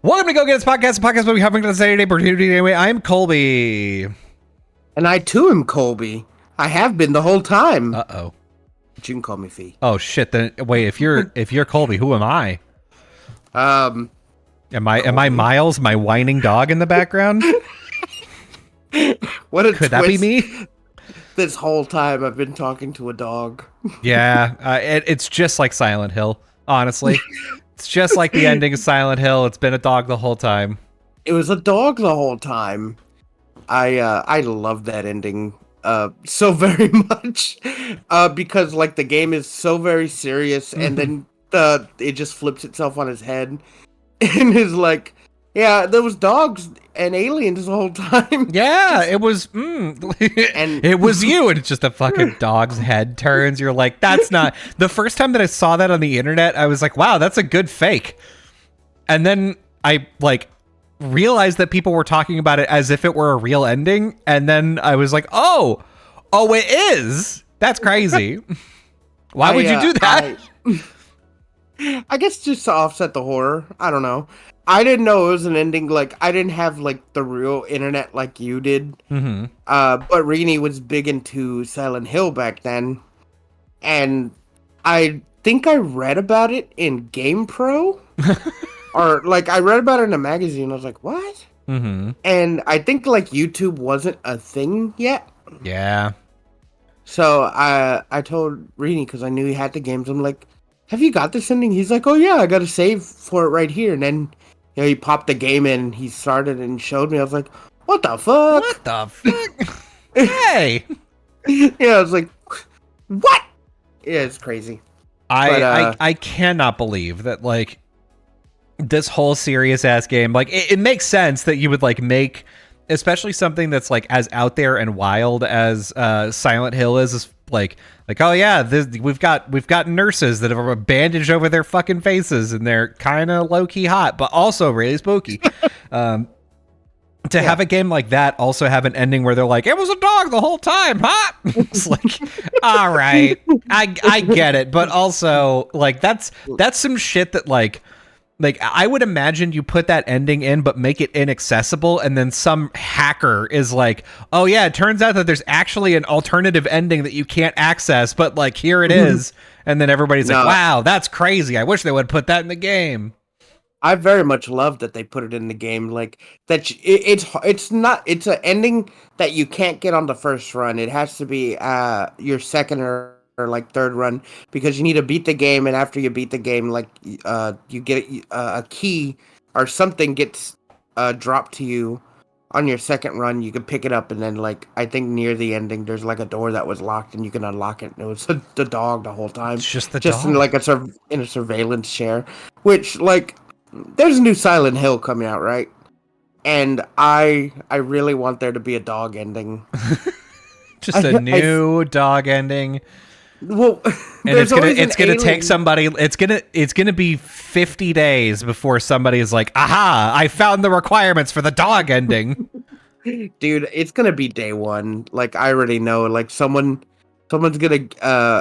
Welcome to Go Get Us Podcast, a podcast where we have a Saturday opportunity. Anyway, I'm Colby. And I too am Colby. I have been the whole time. Uh-oh. But you can call me Fee. Oh shit, then wait, if you're Colby, who am I? Am I Miles, my whining dog in the background? What a Could twist. that be me? This whole time I've been talking to a dog. Yeah, it's just like Silent Hill, honestly. It's just like the ending of Silent Hill. It's been a dog the whole time. It was a dog the whole time. I love that ending so very much because like the game is so very serious, and then it just flips itself on his head and is like, yeah, there was dogs and aliens the whole time. Yeah, it was, and it was you, and it's just a fucking dog's head turns. You're like, that's not. The first time that I saw that on the internet, I was like, wow, that's a good fake. And then I like realized that people were talking about it as if it were a real ending, and then I was like, oh, it is. That's crazy. Why would you do that? I guess just to offset the horror. I don't know. I didn't know it was an ending. Like, I didn't have like the real internet like you did. Mm-hmm. But Rini was big into Silent Hill back then, and I think I read about it in GamePro, or like I read about it in a magazine. I was like, what? Mm-hmm. And I think like YouTube wasn't a thing yet. Yeah. So I told Rini, because I knew he had the games. I'm like, have you got this ending? He's like, oh yeah, I got a save for it right here. And then, you know, he popped the game in, he started and showed me. I was like, what the fuck? What the fuck? Hey! Yeah, I was like, what? Yeah, it's crazy. I cannot believe that, like, this whole serious ass game, like, it makes sense that you would like make, especially something that's like as out there and wild as Silent Hill is like oh yeah, we've got nurses that have a bandage over their fucking faces and they're kind of low key hot, but also really spooky. To have a game like that also have an ending where they're like, it was a dog the whole time, huh? It's like, all right, I get it, but also like that's some shit that like I would imagine you put that ending in, but make it inaccessible, and then some hacker is like, oh yeah, it turns out that there's actually an alternative ending that you can't access, but like here it is, and then everybody's like, wow, that's crazy. I wish they would put that in the game. I very much love that they put it in the game. Like that, it's an ending that you can't get on the first run. It has to be your second or like third run, because you need to beat the game, and after you beat the game, like you get a key or something gets dropped to you on your second run. You can pick it up, and then like I think near the ending, there's like a door that was locked, and you can unlock it. And it was the dog the whole time. It's just the dog. In like in a surveillance chair, which like. There's a new Silent Hill coming out, right? And I really want there to be a dog ending. Just a new dog ending. Well, and it's gonna take somebody. It's gonna be 50 days before somebody is like, aha! I found the requirements for the dog ending. Dude, it's gonna be day one. Like I already know. Like someone's gonna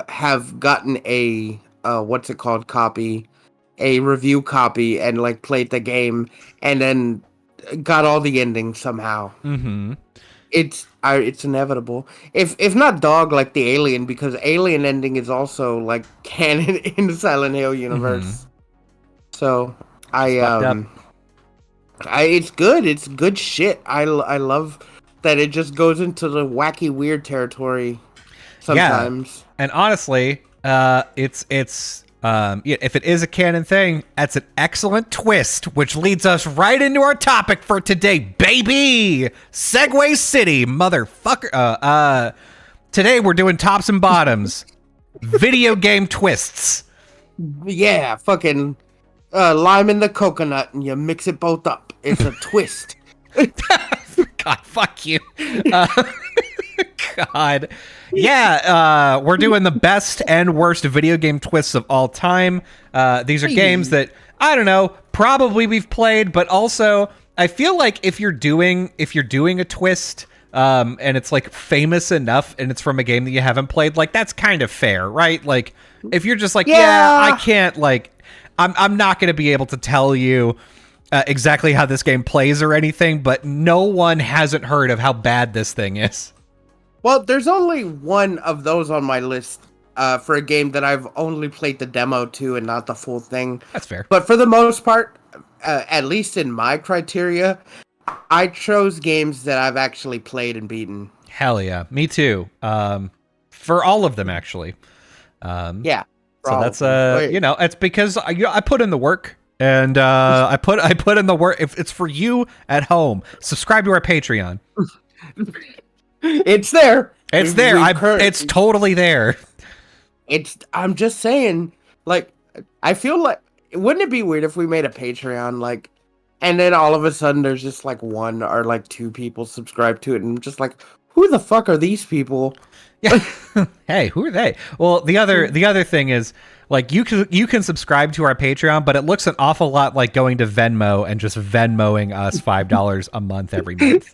have gotten a what's it called, copy. A review copy, and like played the game, and then got all the endings somehow. Mm-hmm. It's inevitable. If not dog, like the alien, because alien ending is also like canon in the Silent Hill universe. Mm-hmm. So it's good. It's good shit. I love that it just goes into the wacky weird territory sometimes. Yeah. And honestly, if it is a canon thing, that's an excellent twist, which leads us right into our topic for today, baby! Segway City, motherfucker. Today we're doing tops and bottoms. Video game twists. Yeah, fucking lime in the coconut, and you mix it both up. It's a twist. God, fuck you. God. Yeah, we're doing the best and worst video game twists of all time. These are games that, I don't know, probably we've played, but also I feel like if you're doing a twist, and it's like famous enough and it's from a game that you haven't played, like that's kind of fair, right? Like if you're just like, yeah I can't, like I'm not going to be able to tell you exactly how this game plays or anything, but no one hasn't heard of how bad this thing is. Well, there's only one of those on my list for a game that I've only played the demo to and not the full thing. That's fair. But for the most part, at least in my criteria, I chose games that I've actually played and beaten. Hell yeah, me too. For all of them, actually. Yeah. So that's it's because I put in the work, and I put in the work. If it's for you at home, subscribe to our Patreon. It's there. It's there. It's totally there. I'm just saying, like, I feel like, wouldn't it be weird if we made a Patreon, like, and then all of a sudden there's just like one or like two people subscribe to it, and I'm just like, who the fuck are these people? Yeah. Hey, who are they? Well, the other thing is, like, you can subscribe to our Patreon, but it looks an awful lot like going to Venmo and just Venmoing us $5 a month every month.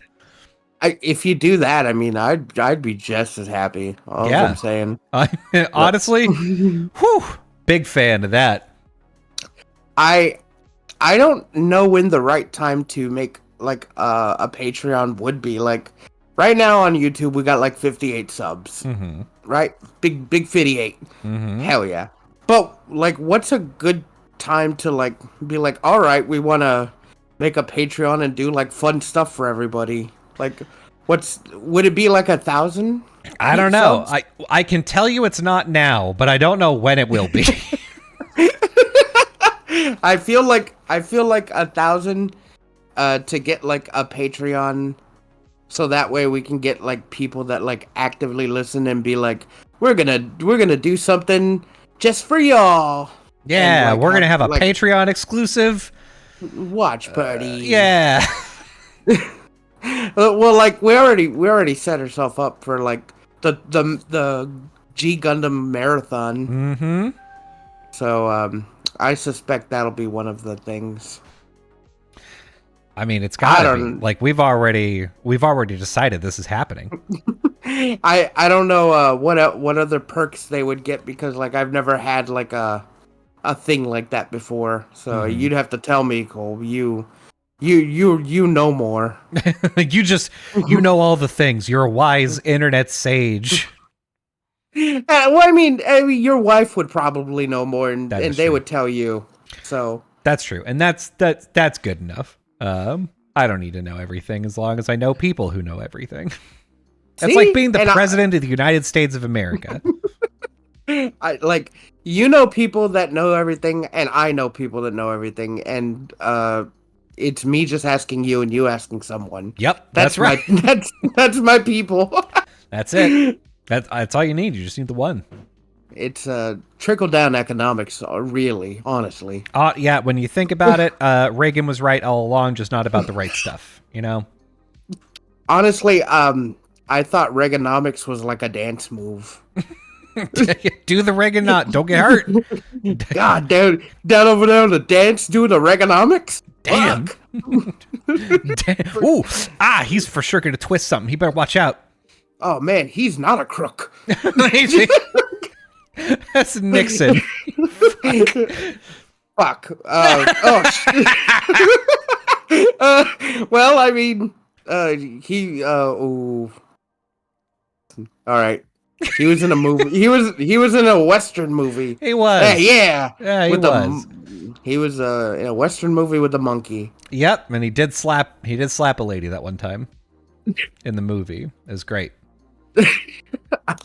If you do that, I mean, I'd be just as happy. All I'm saying. Honestly, whew, big fan of that. I don't know when the right time to make like a Patreon would be. Like right now on YouTube, we got like 58 subs, right? Big 58. Hell yeah! But like, what's a good time to like be like, all right, we want to make a Patreon and do like fun stuff for everybody? Like, would it be like 1,000? I don't know. I can tell you it's not now, but I don't know when it will be. I feel like 1,000 to get like a Patreon, so that way we can get like people that like actively listen and be like, we're gonna do something just for y'all. Yeah, and, like, we're gonna have a like, Patreon exclusive watch party. Yeah. Well, like we already set ourselves up for like the G Gundam marathon. So I suspect that'll be one of the things. I mean, it's gotta be. Like we've already decided this is happening. I don't know what other perks they would get, because like I've never had like a thing like that before. So you'd have to tell me, Cole. You know more. you know all the things. You're a wise internet sage. Well, I mean, your wife would probably know more, and they would tell you. So that's true, and that's good enough. I don't need to know everything as long as I know people who know everything. It's like being the president of the United States of America. I like, you know, people that know everything, and I know people that know everything, and it's me just asking you and you asking someone. Yep, that's right. That's my people. That's it. That's all you need. You just need the one. It's trickle down economics, really, honestly. Yeah, when you think about it, Reagan was right all along, just not about the right stuff, you know? Honestly, I thought Reaganomics was like a dance move. Do the Reagan not, don't get hurt. God, down over there on the dance doing the Reaganomics? Damn. Ooh, he's for sure gonna twist something. He better watch out. Oh man, he's not a crook. That's Nixon. Fuck. Well, I mean, he. Ooh. All right. He was in a movie. He was in a Western movie. He was. Yeah. He was. He was in a Western movie with a monkey. Yep, and he did slap a lady that one time in the movie. It was great.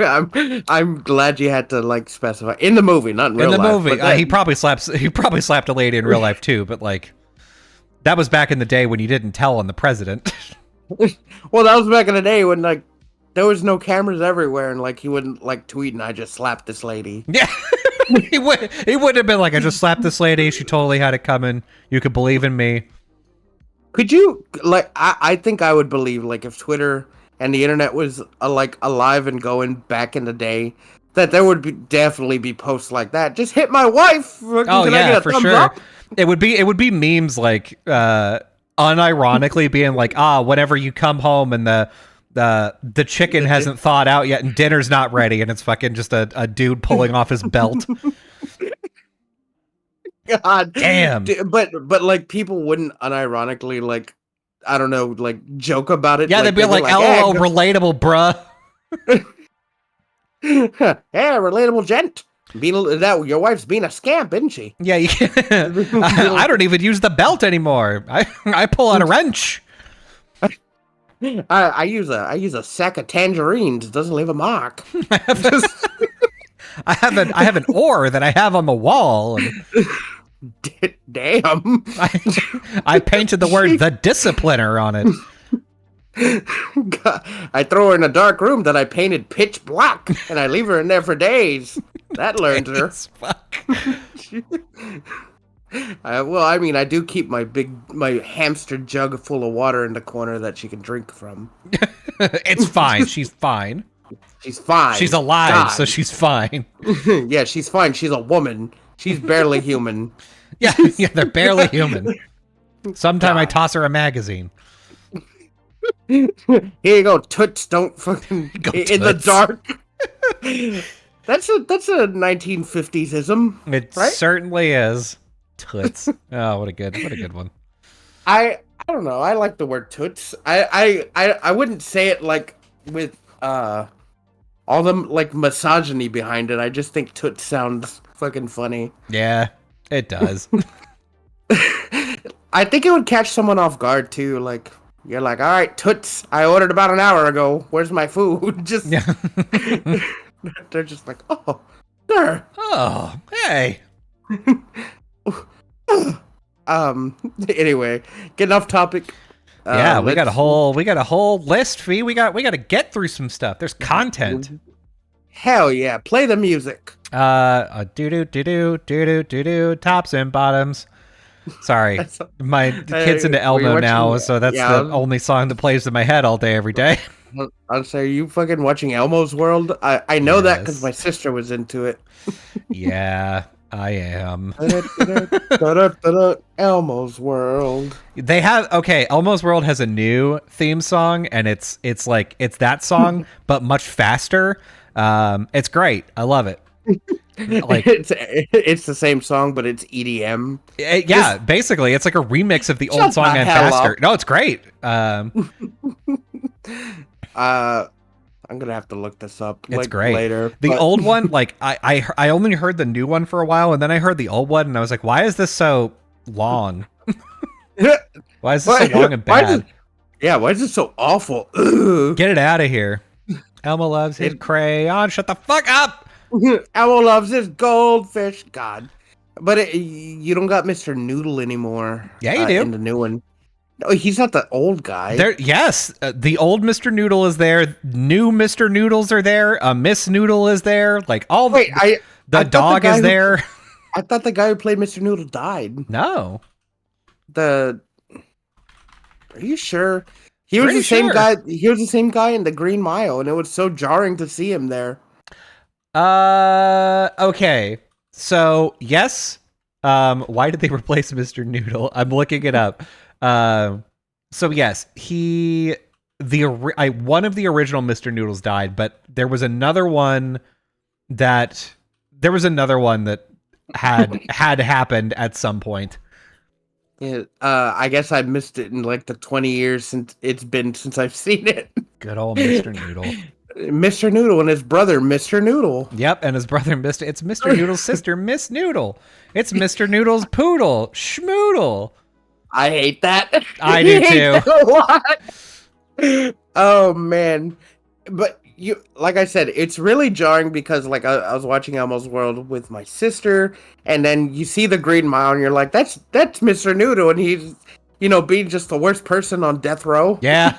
I'm glad you had to like specify in the movie, not in real life. In the movie, he probably slapped a lady in real life too, but like that was back in the day when you didn't tell on the president. Well, that was back in the day when like there was no cameras everywhere, and like he wouldn't like tweet, and I just slapped this lady. Yeah. He wouldn't have been like, I just slapped this lady. She totally had it coming. You could believe in me. Could you like? I think I would believe, like, if Twitter and the internet was like alive and going back in the day, that there would definitely be posts like that. Just hit my wife. Oh yeah, for sure. Up? It would be memes like unironically being like, whenever you come home and the chicken hasn't thawed out yet and dinner's not ready, and it's fucking just a dude pulling off his belt. God. Damn. But like people wouldn't unironically like I don't know like joke about it. Yeah, they'd be like, "LOL, relatable, bruh." Yeah, relatable gent. That your wife's being a scamp, isn't she? Yeah, I don't even use the belt anymore. I pull out a wrench. I use a sack of tangerines. It doesn't leave a mark. I have an oar that I have on the wall. And damn. I painted the word "the discipliner" on it. God, I throw her in a dark room that I painted pitch black, and I leave her in there for days. That learns her. Fuck. Well, I mean, I do keep my hamster jug full of water in the corner that she can drink from. It's fine. She's fine. She's fine. She's alive, God. So she's fine. Yeah, she's fine. She's a woman. She's barely human. Yeah, they're barely human. Sometime God. I toss her a magazine. Here you go, toots. Don't fucking go in the dark. That's a 1950s-ism. It right? Certainly is. Toots. Oh, what a good one. I don't know. I like the word toots. I wouldn't say it like with all the like misogyny behind it. I just think toots sounds fucking funny. Yeah, it does. I think it would catch someone off guard too. Like you're like, all right, toots. I ordered about an hour ago. Where's my food? Just yeah. They're just like, oh, there. Oh, hey. Anyway, getting off topic. Yeah, we got a whole list, Fee. We got to get through some stuff. There's content. Hell yeah, play the music. Do tops and bottoms. Sorry, the kid's into Elmo now, so that's the only song that plays in my head all day, every day. I'll say, are you fucking watching Elmo's World? I know that because my sister was into it. Yeah, I am. Elmo's World. They have Elmo's World has a new theme song, and it's that song, but much faster. It's great. I love it. Like it's the same song, but it's EDM. Yeah, basically, it's like a remix of the old song and faster. No, it's great. I'm gonna have to look this up. It's great. Later. The old one, like I only heard the new one for a while, and then I heard the old one, and I was like, why is this so long? Why is this so long and bad? Why is it so awful? Get it out of here. Elmo loves his crayon. Shut the fuck up. Elmo loves his goldfish. God. But you don't got Mr. Noodle anymore. Yeah, you do. In the new one. No, he's not the old guy. Yes, the old Mr. Noodle is there. New Mr. Noodles are there. Miss Noodle is there. Like all the dog is there. I thought the guy who played Mr. Noodle died. No. Are you sure? He was the same guy. He was the same guy in the Green Mile, and it was so jarring to see him there. Okay. So yes. Why did they replace Mr. Noodle? I'm looking it up. So yes, one of the original Mr. Noodles died, but there was another one that had happened at some point. Yeah, I guess I missed it in like the 20 years since I've seen it. Good old Mr. Noodle. Mr. Noodle and his brother, Mr. Noodle. Yep, and his brother, it's Mr. Noodle's sister, Miss Noodle. It's Mr. Noodle's poodle, Schmoodle. I hate that. I do too. Oh man, but like I said, it's really jarring because like I was watching Elmo's World with my sister, and then you see the Green Mile, and you're like, that's Mr. Noodle, and he's being just the worst person on death row. Yeah,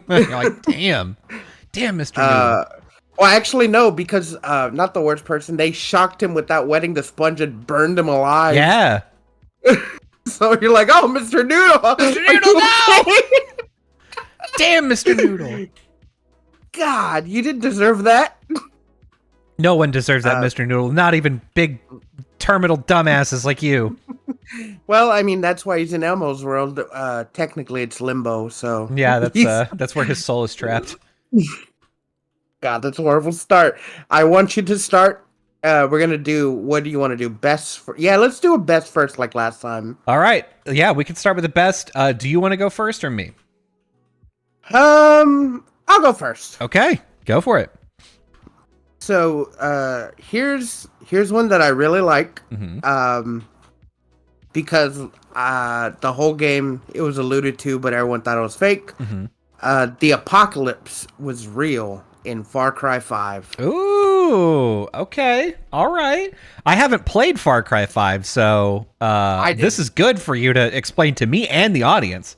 you're like, damn, Mr. Noodle. Well, actually, no, because not the worst person. They shocked him without wetting the sponge and burned him alive. Yeah. So you're like, oh, Mr. Noodle! Mr. Noodle, no! Damn, Mr. Noodle. God, you didn't deserve that. No one deserves that, Mr. Noodle. Not even big terminal dumbasses like you. Well, I mean, that's why he's in Elmo's World. Technically, it's limbo, so... Yeah, that's where his soul is trapped. God, that's a horrible start. I want you to start We're gonna do. What do you want to do? Best. Yeah, let's do a best first, like last time. All right. Yeah, we can start with the best. Do you want to go first or me? I'll go first. Okay, go for it. So, here's one that I really like. Because the whole game it was alluded to, but everyone thought it was fake. The apocalypse was real in Far Cry 5. Ooh, okay. All right. I haven't played Far Cry 5, so this is good for you to explain to me and the audience.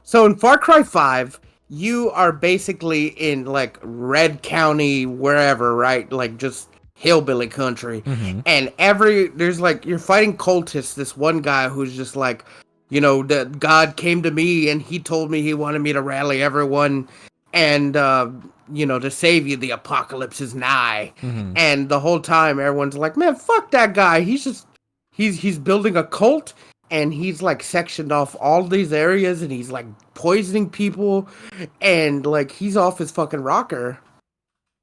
So in Far Cry 5, you are basically in like Red County, wherever, right? Like just hillbilly country. And there's like, you're fighting cultists, this one guy who's just like, you know, that God came to me and he told me he wanted me to rally everyone and, you know, to save you, the apocalypse is nigh. And the whole time everyone's like, man, fuck that guy. He's building a cult and he's like sectioned off all these areas and he's like poisoning people and like he's off his fucking rocker.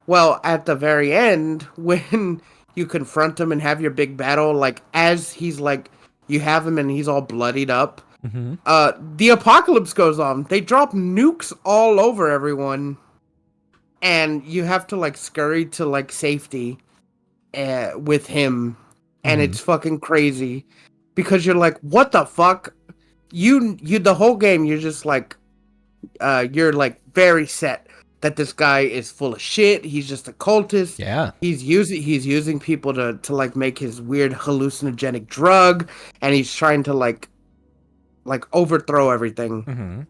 Well, at the very end, when you confront him and have your big battle, like as he's like, you have him and he's all bloodied up. The apocalypse goes on. They drop nukes all over everyone, and you have to like scurry to like safety, with him, and it's fucking crazy because you're like, what the fuck? You the whole game you're just like, you're like very set that this guy is full of shit. He's just a cultist. Yeah. He's using people to like make his weird hallucinogenic drug, and he's trying to like overthrow everything.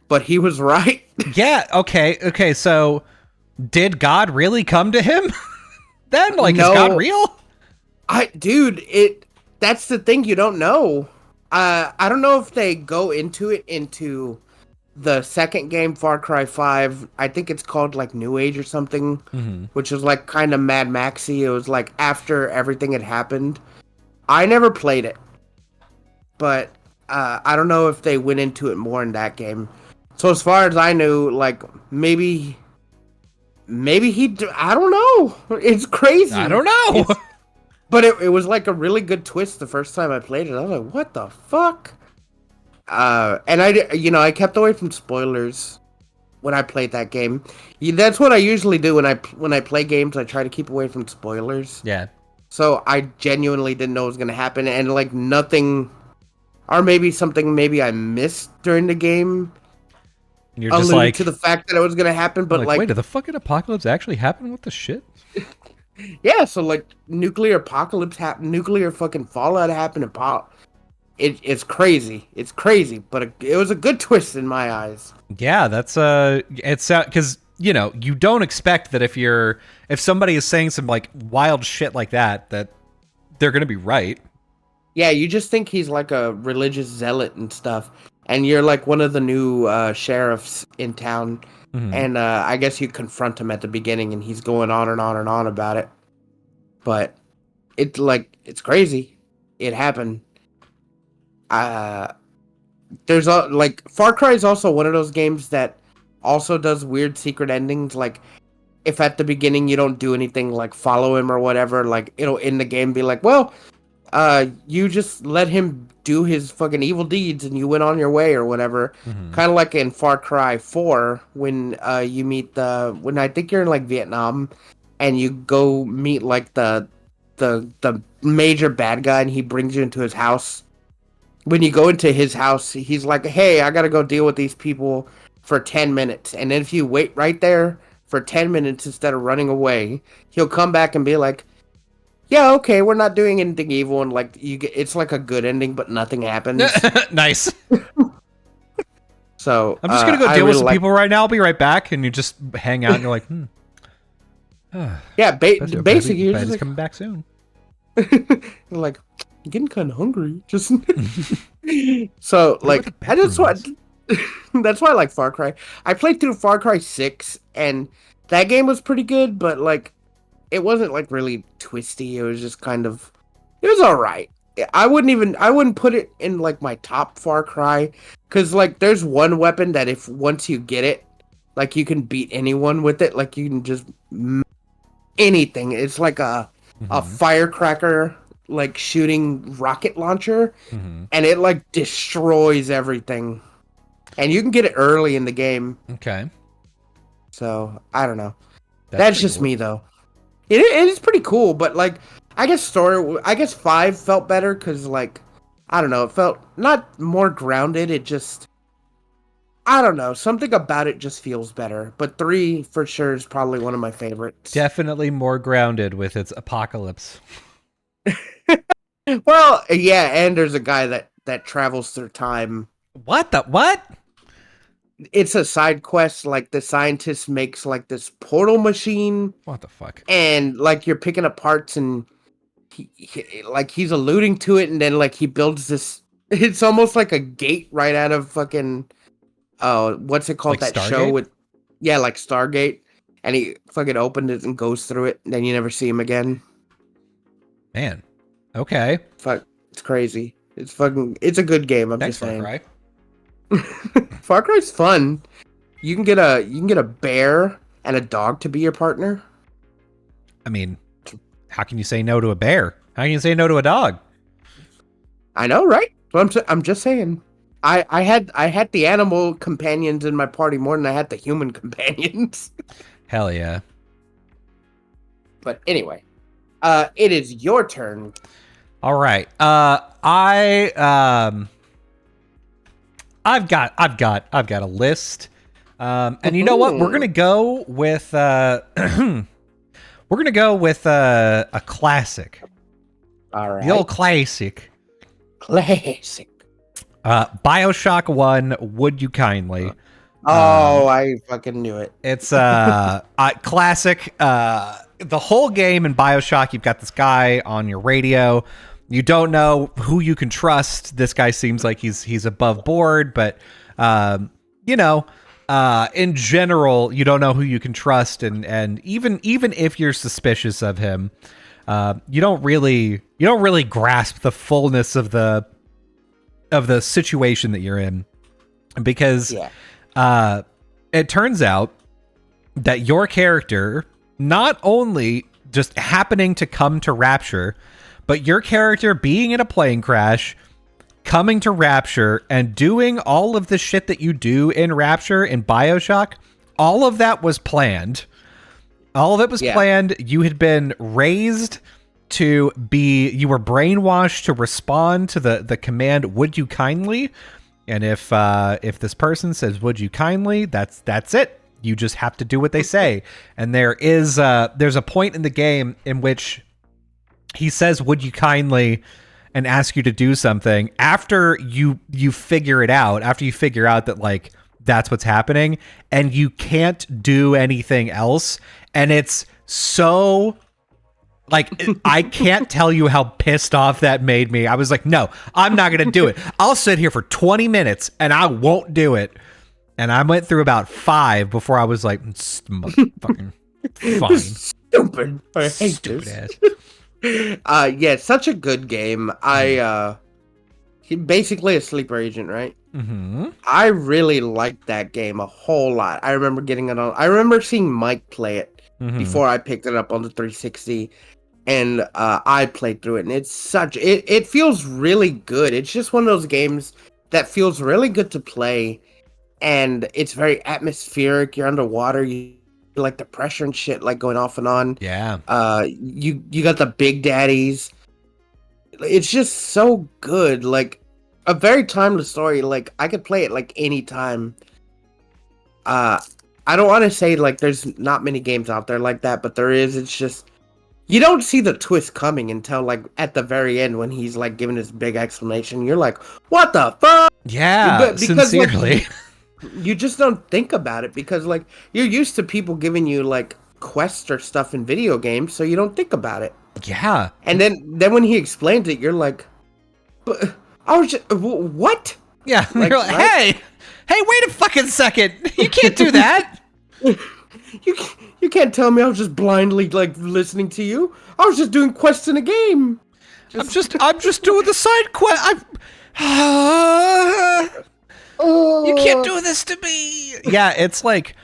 But he was right. Yeah, okay, so did God really come to him? Then? Like, No. is God real? That's the thing you don't know. I don't know if they go into the second game, Far Cry 5. I think it's called like New Age or something, which is like kind of Mad Maxy. It was like after everything had happened. I never played it, but I don't know if they went into it more in that game. So as far as I knew, like maybe I don't know. It's crazy. I don't know. But it was like a really good twist the first time I played it. I was like, what the fuck? And I kept away from spoilers when I played that game. That's what I usually do when I play games. I try to keep away from spoilers. Yeah. So I genuinely didn't know what was going to happen. And like nothing, or maybe something I missed during the game. You're just like, to the fact that it was going to happen. But like, wait, did the fucking apocalypse actually happen? What the shit? Yeah, so like nuclear apocalypse happened, nuclear fucking fallout happened, it's crazy. It's crazy, but it was a good twist in my eyes. Yeah, that's it's because you know you don't expect that if somebody is saying some like wild shit like that they're gonna be right. Yeah, you just think he's like a religious zealot and stuff, and you're like one of the new sheriffs in town. And I guess you confront him at the beginning, and he's going on and on and on about it. But it's crazy. It happened. There's like Far Cry is also one of those games that also does weird secret endings. Like if at the beginning you don't do anything, like follow him or whatever, like it'll end the game be like, well, you just let him do his fucking evil deeds and you went on your way or whatever. Kind of like in Far Cry 4 when you meet when I think you're in like Vietnam and you go meet like the major bad guy and he brings you into his house. When you go into his house, he's like, hey, I gotta go deal with these people for 10 minutes. And then if you wait right there for 10 minutes instead of running away, he'll come back and be like, yeah, okay, we're not doing anything evil, and like it's like a good ending, but nothing happens. Nice. So I'm just gonna go deal with some people right now. I'll be right back, and you just hang out, and you're like, yeah, basically, you're just coming back soon. You're like, I'm getting kind of hungry. Just so like, that's why I like Far Cry. I played through Far Cry 6, and that game was pretty good, but like. It wasn't like really twisty. It was just kind of, it was all right. I wouldn't put it in like my top Far Cry, because like there's one weapon that once you get it, like you can beat anyone with it. Like you can just anything. It's like a firecracker like shooting rocket launcher, and it like destroys everything. And you can get it early in the game. Okay. So I don't know. That's That's just cool. me though. It is pretty cool, but like I guess 5 felt better because like I don't know, it felt not more grounded. It just I don't know, something about it just feels better. But 3 for sure is probably one of my favorites. Definitely more grounded with its apocalypse. Well, yeah, and there's a guy that travels through time. What? It's a side quest. Like the scientist makes like this portal machine, What the fuck? and like you're picking up parts, and like he's alluding to it, and then like he builds this. It's almost like a gate right out of fucking what's it called, Like that show Stargate? with like Stargate, and he fucking opens it and goes through it, and then you never see him again. Man. Okay. Fuck, it's crazy. It's a good game. I'm Thanks, just saying. Far Cry. Far Cry's fun. You can get a bear and a dog to be your partner. I mean, how can you say no to a bear? How can you say no to a dog? I know, right? But I'm just saying. I had the animal companions in my party more than I had the human companions. Hell yeah. But anyway, it is your turn. All right. I've got a list. And you know what? We're gonna go with a classic. All right. The old classic. Classic. BioShock 1, Would You Kindly? I fucking knew it. It's classic. The whole game in BioShock, you've got this guy on your radio. You don't know who you can trust. This guy seems like he's above board, but in general, you don't know who you can trust, and even if you're suspicious of him, you don't really grasp the fullness of the situation that you're in, because it turns out that your character not only just happening to come to Rapture, but your character being in a plane crash, coming to Rapture, and doing all of the shit that you do in Rapture in BioShock, all of that was planned. All of it was planned. You had been raised to be, you were brainwashed to respond to the command, "Would you kindly?" And if this person says, "Would you kindly?" that's it. You just have to do what they say. And there's a point in the game in which he says, "Would you kindly?" and ask you to do something after you figure it out, after you figure out that like that's what's happening, and you can't do anything else. And it's so like, I can't tell you how pissed off that made me. I was like, no, I'm not going to do it. I'll sit here for 20 minutes and I won't do it. And I went through about 5 before I was like, fucking fine. Stupid. I hate Stupid this. ass. Yeah, such a good game. He's basically a sleeper agent, right? Mm-hmm. I really liked that game a whole lot. I remember getting it on. I remember seeing Mike play it before I picked it up on the 360, and I played through it. And it feels really good. It's just one of those games that feels really good to play, and it's very atmospheric. You're underwater. You like the pressure and shit, like going off and on. Yeah. You got the big daddies. It's just so good. Like a very timeless story. Like I could play it like any time. I don't want to say like there's not many games out there like that, but there is. It's just you don't see the twist coming until like at the very end when he's like giving his big explanation. You're like, what the fuck? Yeah, because, sincerely. Like, you just don't think about it because like you're used to people giving you like quests or stuff in video games, so you don't think about it. Yeah. And then when he explains it, you're like, but I was just what? Yeah. Like, You're like, hey, wait a fucking second. You can't do that. You can't tell me I was just blindly like listening to you. I was just doing quests in a game. I'm just doing the side quest. You can't do this to me. Yeah, it's like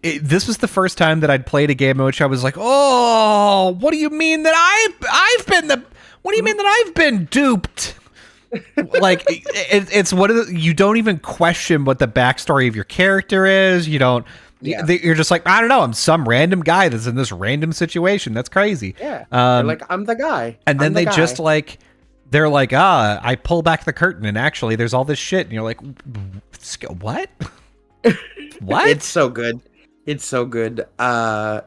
this was the first time that I'd played a game in which I was like, "Oh, what do you mean that I've been the? What do you mean that I've been duped?" Like it's what you don't even question what the backstory of your character is. You don't. Yeah. You're just like, I don't know. I'm some random guy that's in this random situation. That's crazy. Yeah. You're like, I'm the guy. And then they just like, they're like, I pull back the curtain and actually there's all this shit. And you're like, what? What? It's so good. It's so good. But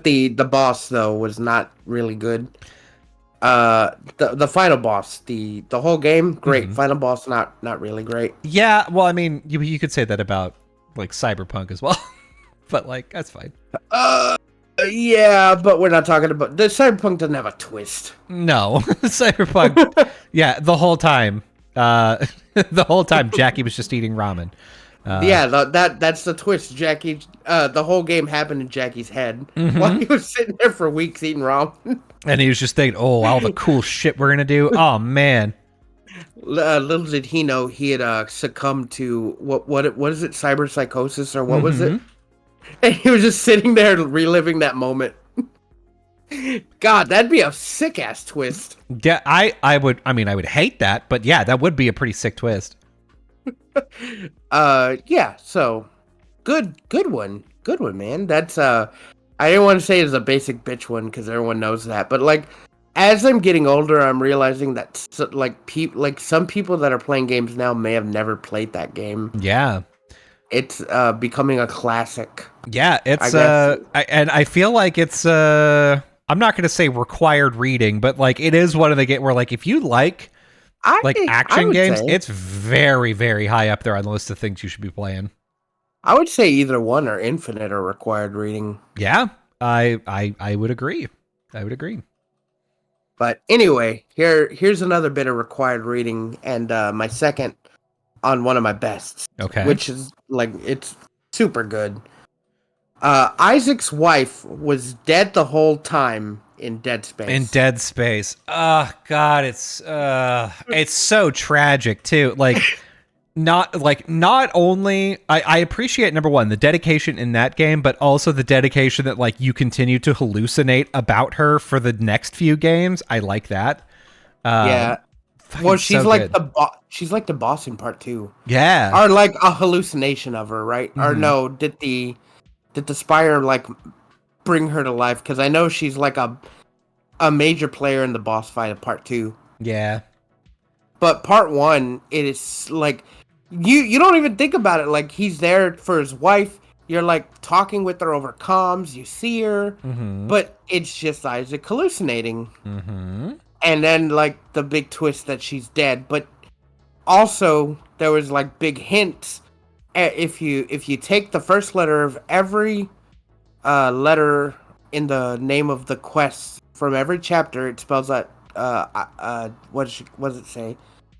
the boss though was not really good. The final boss, the whole game, great. Final boss, not really great. Yeah, well, I mean, you could say that about like Cyberpunk as well, but like that's fine. Yeah, but we're not talking about the Cyberpunk doesn't have a twist. No, Cyberpunk. Yeah, the whole time, Jackie was just eating ramen. Yeah, that's the twist. Jackie, the whole game happened in Jackie's head while he was sitting there for weeks eating ramen. And he was just thinking, "Oh, all the cool shit we're gonna do." Oh man. Little did he know he had succumbed to what is it, cyber psychosis or what was it? And he was just sitting there reliving that moment. God, that'd be a sick ass twist. Yeah, I would hate that, but yeah, that would be a pretty sick twist. Yeah, so good one, man. That's I didn't want to say it's a basic bitch one because everyone knows that, but like as I'm getting older, I'm realizing that some people that are playing games now may have never played that game. Yeah, it's becoming a classic. Yeah, it's and I feel like it's I'm not going to say required reading, but like it is one of the games where like if you like action games, it's very, very high up there on the list of things you should be playing. I would say either one or Infinite are required reading. Yeah, I would agree. I would agree. But anyway, here's another bit of required reading, and my second on one of my bests. Okay. Which is like it's super good. Isaac's wife was dead the whole time in Dead Space. In Dead Space. Oh God, it's so tragic too. Not only I appreciate number one, the dedication in that game, but also the dedication that like you continue to hallucinate about her for the next few games. I like that. Yeah. Well, she's so like good. she's like the boss in part 2. Yeah. Or like a hallucination of her, right? Or no, did the Spire like bring her to life? Because I know she's like a major player in the boss fight of part 2. Yeah. But part 1, it is like you don't even think about it. Like he's there for his wife. You're like talking with her over comms. You see her, but it's just Isaac hallucinating. And then like the big twist that she's dead. But also there was like big hints. If you take the first letter of every letter in the name of the quest from every chapter, it spells out what does it say?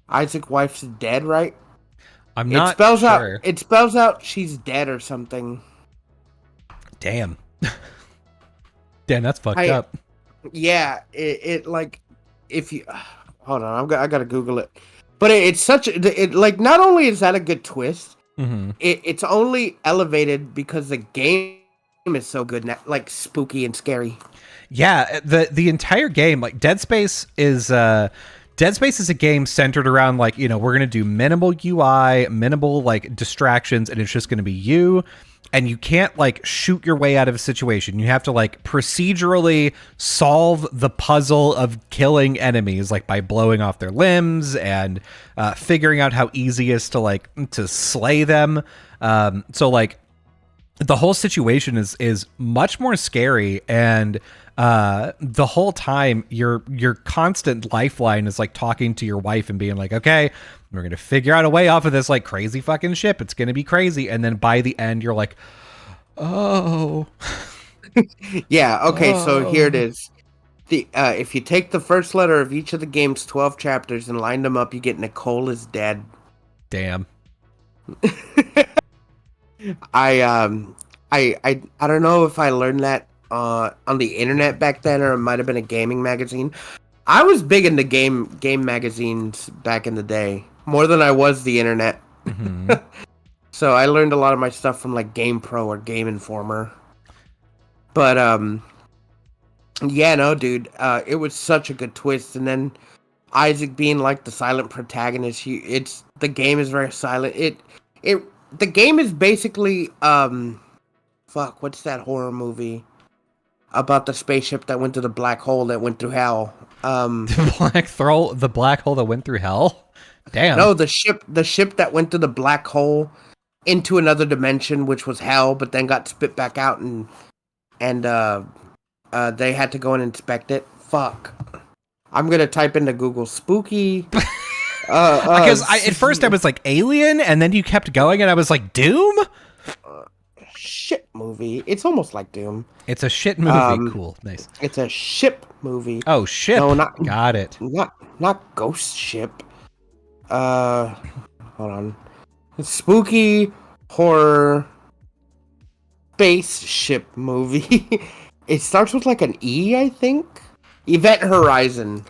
Isaac's wife's dead, right? I'm not sure. It spells out she's dead or something. Damn. Damn, that's fucked up. Yeah, it like if you hold on, I gotta Google it. But it's such it like not only is that a good twist, it's only elevated because the game is so good, like spooky and scary. Yeah, the entire game, like Dead Space is a game centered around like, you know, we're going to do minimal UI, minimal like distractions, and it's just going to be you, and you can't like shoot your way out of a situation. You have to like procedurally solve the puzzle of killing enemies, like by blowing off their limbs and figuring out how easy it is to slay them. So like the whole situation is much more scary, and the whole time your constant lifeline is like talking to your wife and being like, okay, we're gonna figure out a way off of this like crazy fucking ship. It's gonna be crazy. And then by the end you're like, oh. Yeah, okay, so here it is. The if you take the first letter of each of the game's 12 chapters and line them up, you get Nicole is dead. Damn. I don't know if I learned that on the internet back then, or it might have been a gaming magazine. I was big into game magazines back in the day, more than I was the internet. So I learned a lot of my stuff from like Game Pro or Game Informer. But yeah, no, dude, it was such a good twist. And then Isaac being like the silent protagonist, the game is very silent. The game is basically fuck, what's that horror movie about the spaceship that went to the black hole that went through hell? The black hole that went through hell. Damn. No, the ship that went to the black hole into another dimension, which was hell, but then got spit back out, and they had to go and inspect it. Fuck. I'm gonna type into Google spooky. Because at first I was like Alien, and then you kept going, and I was like Doom. Shit movie. It's almost like Doom. It's a shit movie. Cool, nice. It's a ship movie. Oh, ship. No, got it. Not ghost ship. Hold on. Spooky horror spaceship movie. It starts with like an E, I think. Event Horizon.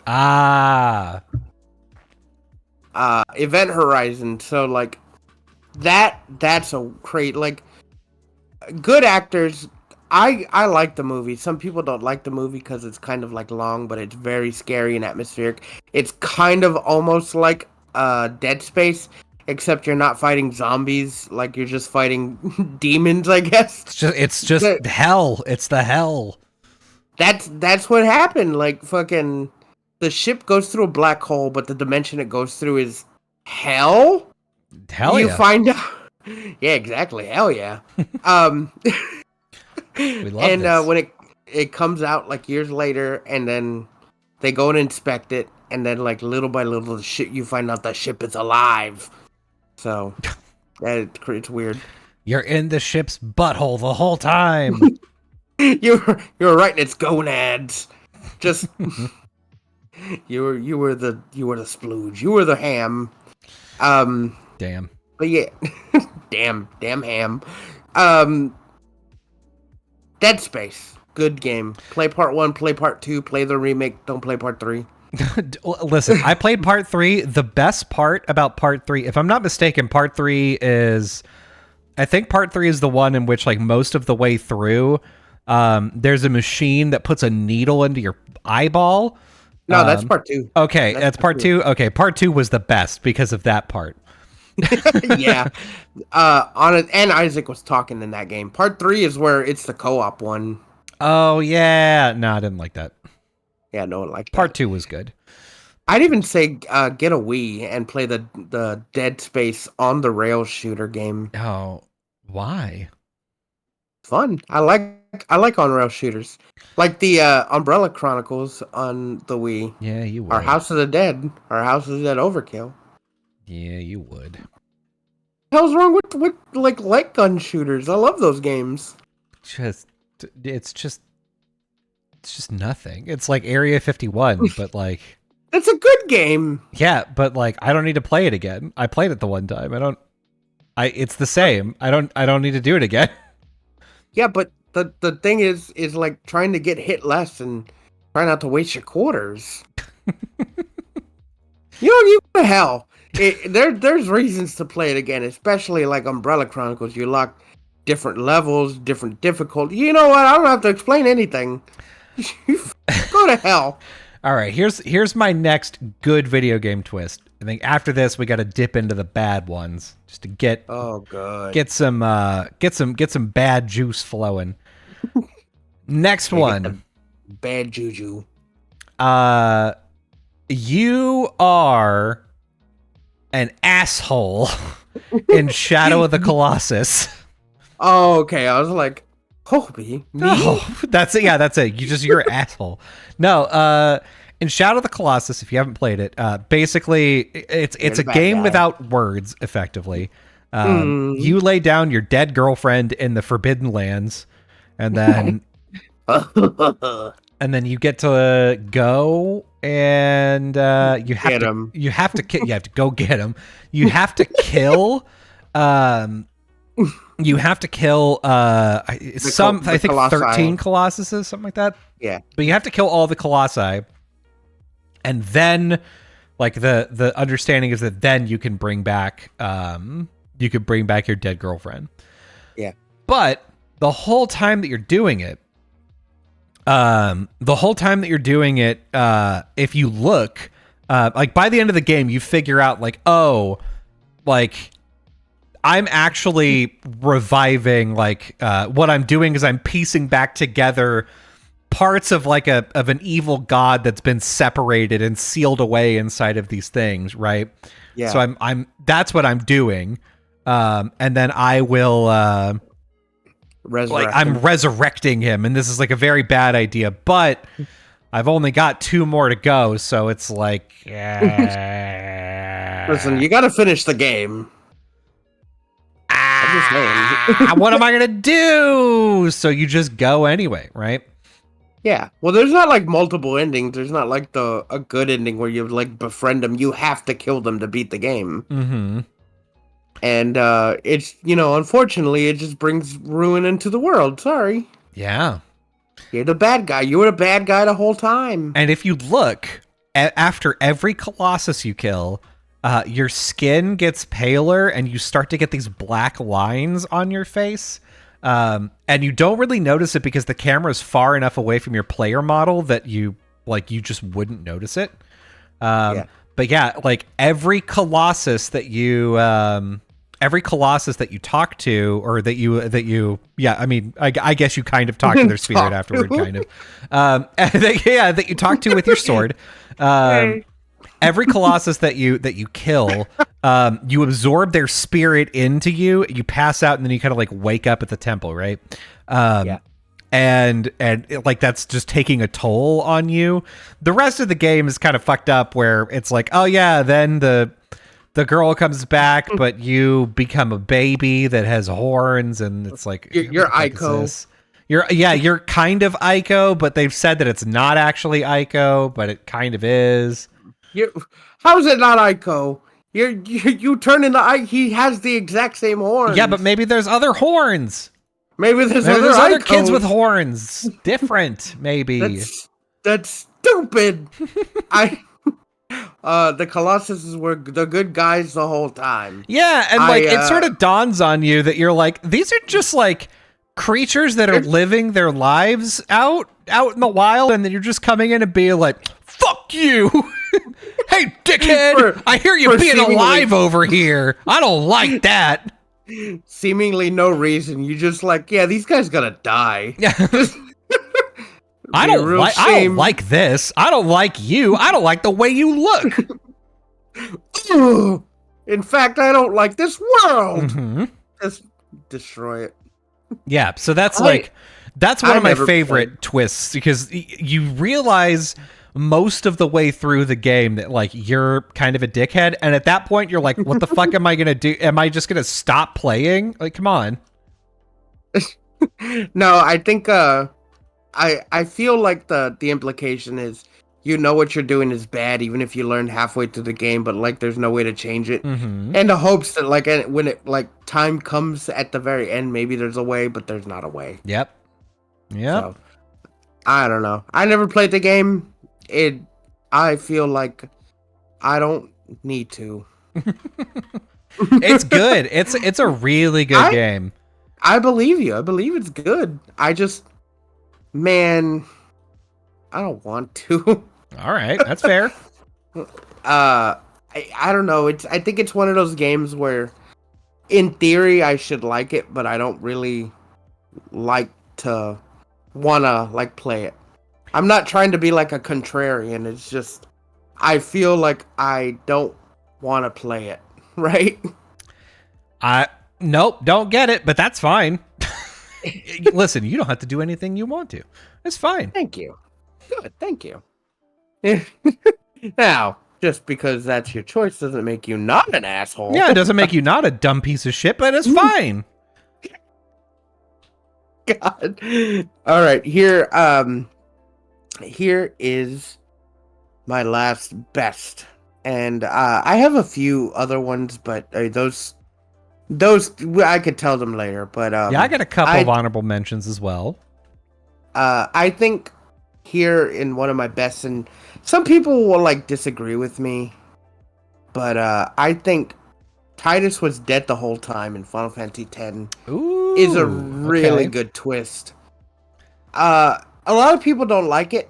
Event Horizon. So like that's a great, like, good actors. I like the movie. Some people don't like the movie because it's kind of like long, but it's very scary and atmospheric. It's kind of almost like Dead Space, except you're not fighting zombies, like you're just fighting demons, I guess. It's just hell. It's the hell. That's what happened. Like, fucking, the ship goes through a black hole, but the dimension it goes through is hell. Hell yeah. You find out. Yeah, exactly. Hell yeah. We love this. When it comes out like years later, and then they go and inspect it, and then like little by little, you find out the ship is alive. So it's weird. You're in the ship's butthole the whole time. You're right in its gonads. Just you were the splooge. You were the ham. Damn. But yeah, damn ham. Dead Space, good game. Play part 1, play part 2, play the remake. Don't play part 3. Listen, I played part 3. The best part about part 3, if I'm not mistaken, part 3 is, I think part 3 is the one in which, like, most of the way through, there's a machine that puts a needle into your eyeball. No, that's part 2. Okay, that's part 2. Okay, part 2 was the best because of that part. Yeah. And Isaac was talking in that game. Part 3 is where it's the co-op one. Oh, yeah. No, I didn't like that. Yeah, no one liked that. Part 2 was good. I'd even say get a Wii and play the Dead Space on the rail shooter game. Oh, why? Fun. I like on rail shooters. Like the Umbrella Chronicles on the Wii. Yeah, you would. Our House of the Dead. Our House of the Dead Overkill. Yeah, you would. What the hell's wrong with like light gun shooters? I love those games. It's just nothing. It's like Area 51, but like, it's a good game. Yeah, but like, I don't need to play it again. I played it the one time. It's the same. I don't need to do it again. Yeah, but the thing is like trying to get hit less and try not to waste your quarters. You go to hell. There's reasons to play it again, especially like Umbrella Chronicles. You lock different levels, different difficulty. You know what? I don't have to explain anything. Go to hell. All right, here's my next good video game twist. I think after this we got to dip into the bad ones just to get some bad juice flowing. Next one. Bad juju. You are an asshole in Shadow of the Colossus. Oh, okay. I was like, Kobe, me? Oh, that's it. Yeah, that's it. You're an asshole. No, in Shadow of the Colossus, if you haven't played it, basically it's a game without words, effectively. You lay down your dead girlfriend in the Forbidden Lands, and then you get to go and you have to go get him. You have to kill I think Colossi. 13 Colossuses, something like that. Yeah. But you have to kill all the Colossi. And then like the understanding is that then you can bring back you could bring back your dead girlfriend. Yeah. But the whole time that you're doing it, if you look, like by the end of the game, you figure out like, oh, like I'm actually reviving, like what I'm doing is I'm piecing back together parts of like of an evil god that's been separated and sealed away inside of these things, right? Yeah. So I'm that's what I'm doing. And then I will I'm resurrecting him, and this is like a very bad idea, but I've only got 2 more to go, so it's like listen, you got to finish the game. What am I gonna do? So you just go anyway, right? Yeah. Well, there's not like multiple endings. There's not like a good ending where you like befriend them. You have to kill them to beat the game. Mm-hmm. And it's, unfortunately, it just brings ruin into the world. Sorry. Yeah. You're the bad guy. You were the bad guy the whole time. And if you look, after every Colossus you kill, your skin gets paler and you start to get these black lines on your face. And you don't really notice it because the camera is far enough away from your player model that you just wouldn't notice it. Yeah. But yeah, like every Colossus that you talk to, or that you yeah, I mean, I guess you kind of talk to their spirit afterward, kind of. That you talk to with your sword. Every Colossus that you kill, you absorb their spirit into you. You pass out, and then you kind of like wake up at the temple, right? Yeah. And like that's just taking a toll on you. The rest of the game is kind of fucked up, where it's like, oh yeah, then the girl comes back, but you become a baby that has horns, and it's like you're Ico. You're kind of Ico, but they've said that it's not actually Ico, but it kind of is. How is it not Ico? You turn into Ico. He has the exact same horns. Yeah, but maybe there's other horns. Maybe there's other kids with horns. Different, maybe. That's stupid. The Colossuses were the good guys the whole time. Yeah, and like it sort of dawns on you that you're like, these are just like creatures that are living their lives out in the wild, and then you're just coming in and being like, fuck you. Hey, dickhead, I hear you being alive over here. I don't like that. Seemingly no reason. You just like, yeah, these guys gotta die. Yeah. I don't like this. I don't like you. I don't like the way you look. In fact, I don't like this world. Mm-hmm. Just destroy it. Yeah, so that's one of my favorite twists, because you realize most of the way through the game that like you're kind of a dickhead, and at that point you're like, what the fuck am I gonna do? Am I just gonna stop playing? Like, come on. No, I think I feel like the implication is, you know, what you're doing is bad even if you learn halfway through the game, but like there's no way to change it. Mm-hmm. And the hopes that like when it like time comes at the very end, maybe there's a way, but there's not a way. Yep. So, I don't know. I never played the game. I feel like I don't need to. It's good. It's a really good game. I believe you. I believe it's good. I just, man, I don't want to. All right, that's fair. I don't know. I think it's one of those games where, in theory, I should like it, but I don't really like to wanna like play it. I'm not trying to be like a contrarian. It's just I feel like I don't want to play it. Right? Nope, don't get it, but that's fine. Listen, you don't have to do anything you want to. It's fine. Thank you. Good, thank you. Now, just because that's your choice doesn't make you not an asshole. Yeah, it doesn't make you not a dumb piece of shit, but it's fine. God. All right, here is my last best. And I have a few other ones, but those I could tell them later. But yeah, I got a couple of honorable mentions as well. I think here in one of my best, and some people will like disagree with me, but I think Titus was dead the whole time in Final Fantasy X Ooh, is a really good twist. A lot of people don't like it.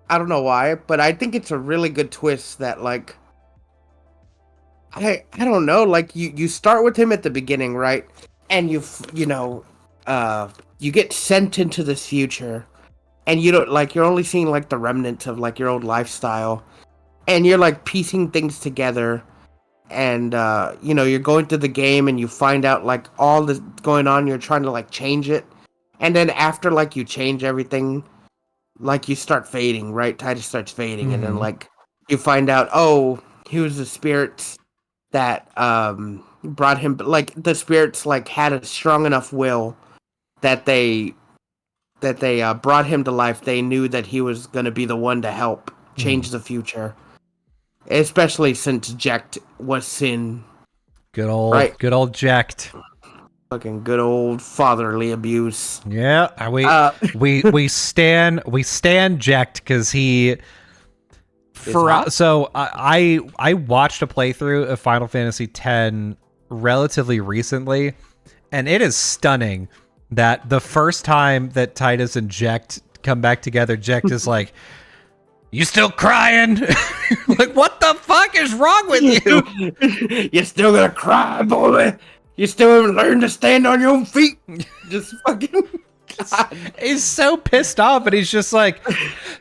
I don't know why, but I think it's a really good twist that, like, I don't know, like, you start with him at the beginning, right? And you get sent into this future, and you don't, like, you're only seeing, like, the remnants of, like, your old lifestyle, and you're, like, piecing things together, and, you're going through the game, and you find out, like, all this going on, you're trying to, like, change it, and then after, like, you change everything, like, you start fading, right? Titus starts fading, and then, like, you find out, oh, he was the spirits that brought him, like, the spirits, like, had a strong enough will that they brought him to life. They knew that he was going to be the one to help change the future, especially since Jecht was Sin. Good old Jecht. Fucking good old fatherly abuse. Yeah, we stand Jecht because he. So I watched a playthrough of Final Fantasy X relatively recently, and it is stunning that the first time that Titus and Jecht come back together, Jecht is like, "You still crying?" Like, what the fuck is wrong with you? You still gonna cry, boy? You still haven't learned to stand on your own feet? Just fucking... God. He's so pissed off, and he's just like,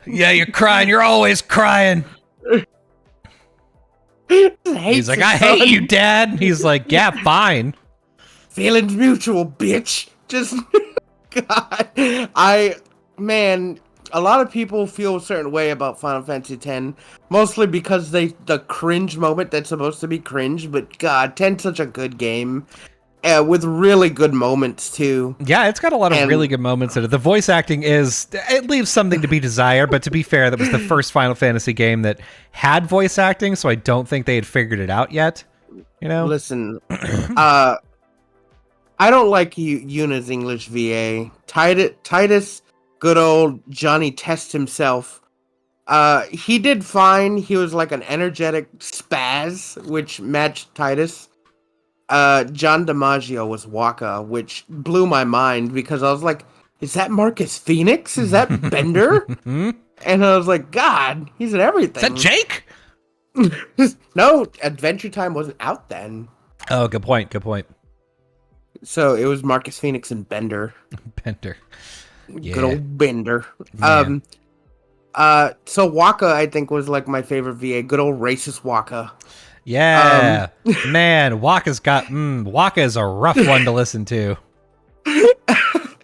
"Yeah, you're crying. You're always crying." He's like, "I hate you, Dad." He's like, "Yeah, fine. Feelings mutual, bitch." Just, God. A lot of people feel a certain way about Final Fantasy X, mostly because the cringe moment that's supposed to be cringe, but God, 10's such a good game. With really good moments too. Yeah, it's got a lot of really good moments in it. The voice acting it leaves something to be desired, but to be fair, that was the first Final Fantasy game that had voice acting, so I don't think they had figured it out yet. You know? Listen, I don't like Yuna's English VA. Titus, good old Johnny Test himself. He did fine. He was like an energetic spaz, which matched Titus. John DiMaggio was Waka, which blew my mind because I was like, is that Marcus Phoenix? Is that Bender? And I was like, God, he's in everything. Is that Jake? No, Adventure Time wasn't out then. Oh, good point. So it was Marcus Phoenix and Bender. Bender. Yeah. Good old Bender. Man. So Waka, I think, was like my favorite VA. Good old racist Waka. Yeah. Man, Waka is a rough one to listen to.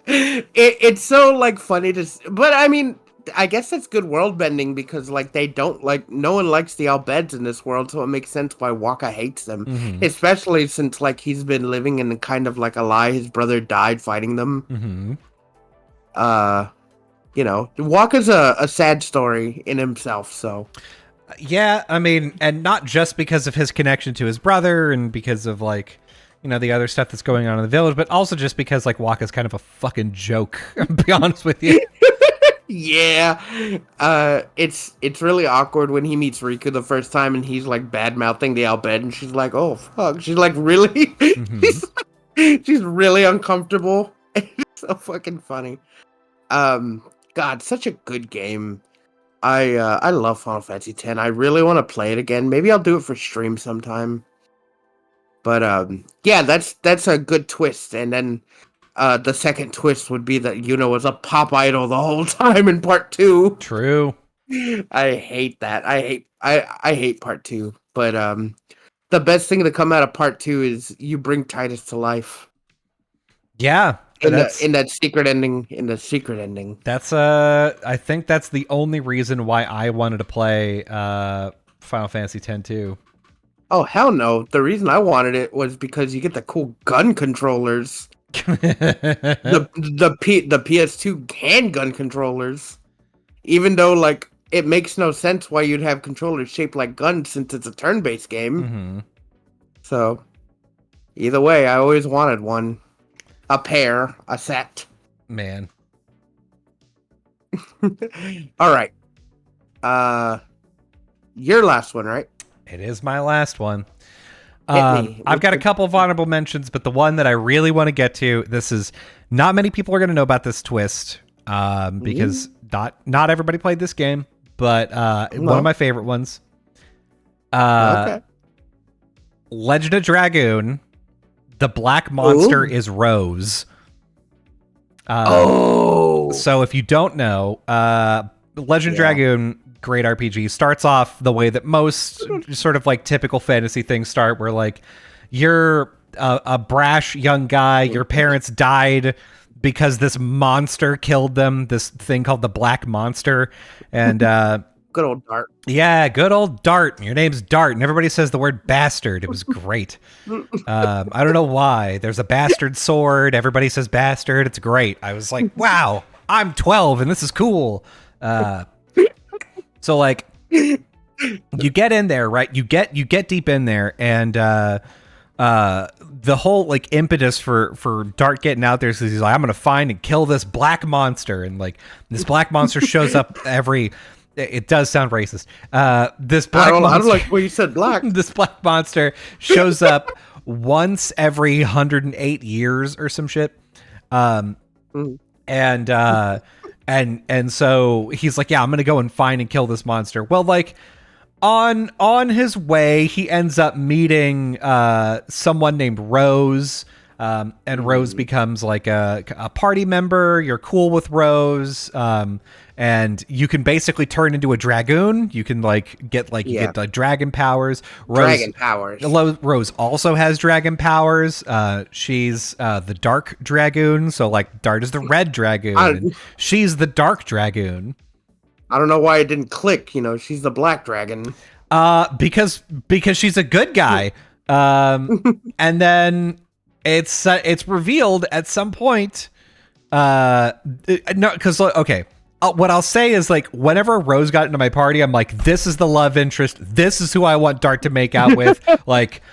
It's so, like, funny but I mean, I guess that's good world bending because, like, they don't, like, no one likes the Albeds in this world, so it makes sense why Waka hates them. Especially since, like, he's been living in kind of like a lie. His brother died fighting them. Waka's a sad story in himself, so. Yeah, I mean, and not just because of his connection to his brother and because of, like, the other stuff that's going on in the village, but also just because, like, Waka's kind of a fucking joke, I'll be honest with you. Yeah. It's really awkward when he meets Riku the first time and he's, like, bad-mouthing the Albed, and she's like, oh, fuck. She's like, really? She's really uncomfortable. It's so fucking funny. God, such a good game. I love Final Fantasy X. I really want to play it again. Maybe I'll do it for stream sometime. But yeah, that's a good twist. And then the second twist would be that Yuna was a pop idol the whole time in part 2. True. I hate that. I hate part 2. But the best thing to come out of part 2 is you bring Titus to life. Yeah. In that secret ending. That's I think that's the only reason why I wanted to play Final Fantasy X too. Oh hell no. The reason I wanted it was because you get the cool gun controllers. the PS2 handgun controllers. Even though, like, it makes no sense why you'd have controllers shaped like guns since it's a turn-based game. So either way, I always wanted one. A pair, a set. Man. All right. Your last one, right? It is my last one. Hit me. I've got a couple of honorable mentions, but the one that I really want to get to, this is not many people are going to know about this twist, because not everybody played this game, but one of my favorite ones. Okay. Legend of Dragoon, the black monster is Rose. So if you don't know, Legend of Dragoon, great RPG, starts off the way that most sort of like typical fantasy things start, where like you're a brash young guy, your parents died because this monster killed them, this thing called the Black Monster, and good old Dart. Yeah, good old Dart. Your name's Dart, and everybody says the word bastard. It was great. I don't know why. There's a bastard sword. Everybody says bastard. It's great. I was like, wow, I'm 12 and this is cool. So like, you get in there, right? You get deep in there, and the whole like impetus for Dart getting out there is he's like, I'm gonna find and kill this black monster, and like this black monster shows up every. It does sound racist. This black monster, I don't like when you said black. This black monster shows up once every 108 years or some shit. And so he's like, yeah, I'm gonna go and find and kill this monster. Well, like on his way, he ends up meeting someone named Rose. And Rose becomes like a party member. You're cool with Rose. And you can basically turn into a dragoon. You can like get like you get like dragon powers. Rose also has dragon powers. She's the dark dragoon. So like Dart is the red dragoon. And she's the dark dragoon. I don't know why it didn't click. You know, she's the black dragon. Because she's a good guy. And then it's revealed at some point. No, because okay. What I'll say is like whenever Rose got into my party, I'm like, this is the love interest. This is who I want Dart to make out with. Like,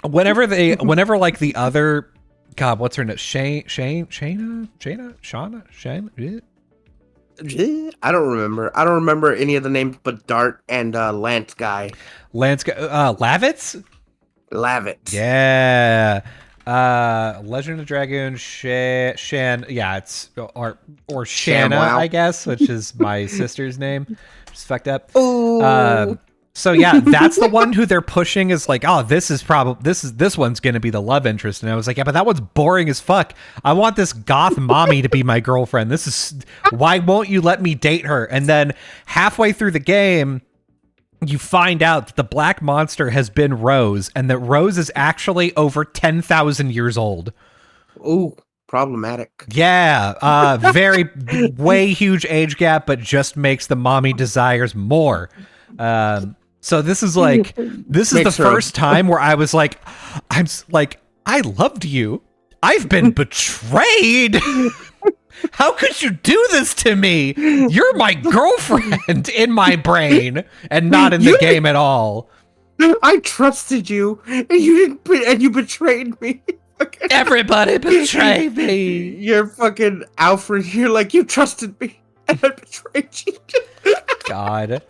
whenever like the other, God, what's her name? Shayna. I don't remember. I don't remember any of the names but Dart and Lance guy. Lavitz. Yeah. Legend of Dragoon, Shan, yeah, it's or Shanna, I guess, which is my sister's name. Just fucked up. Ooh. So yeah, that's the one who they're pushing is like, oh, this one's gonna be the love interest, and I was like, yeah, but that one's boring as fuck. I want this goth mommy to be my girlfriend. Why won't you let me date her? And then halfway through the game, you find out that the black monster has been Rose, and that Rose is actually over 10,000 years old. Ooh, problematic. Yeah, very, way huge age gap, but just makes the mommy desires more. So this is the first time where I was like, I loved you. I've been betrayed. How could you do this to me? You're my girlfriend in my brain and not in the game at all. I trusted you and you betrayed me. Everybody betrayed me. You're fucking Alfred. You're like, you trusted me and I betrayed you. God.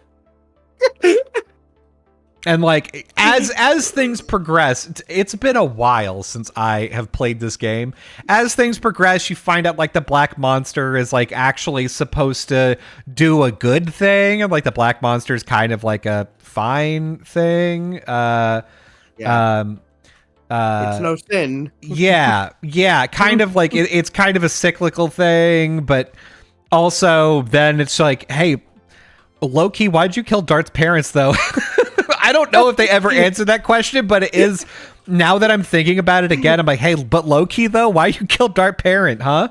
And like as things progress, it's been a while since I have played this game. As things progress, you find out like the black monster is like actually supposed to do a good thing, and like the black monster is kind of like a fine thing. It's no sin. yeah, kind of like it's kind of a cyclical thing, but also then it's like, hey, low-key, why'd you kill Dart's parents though? I don't know if they ever answered that question, but it is, now that I'm thinking about it again, I'm like, hey, but low-key though, why you killed Dart parent, huh?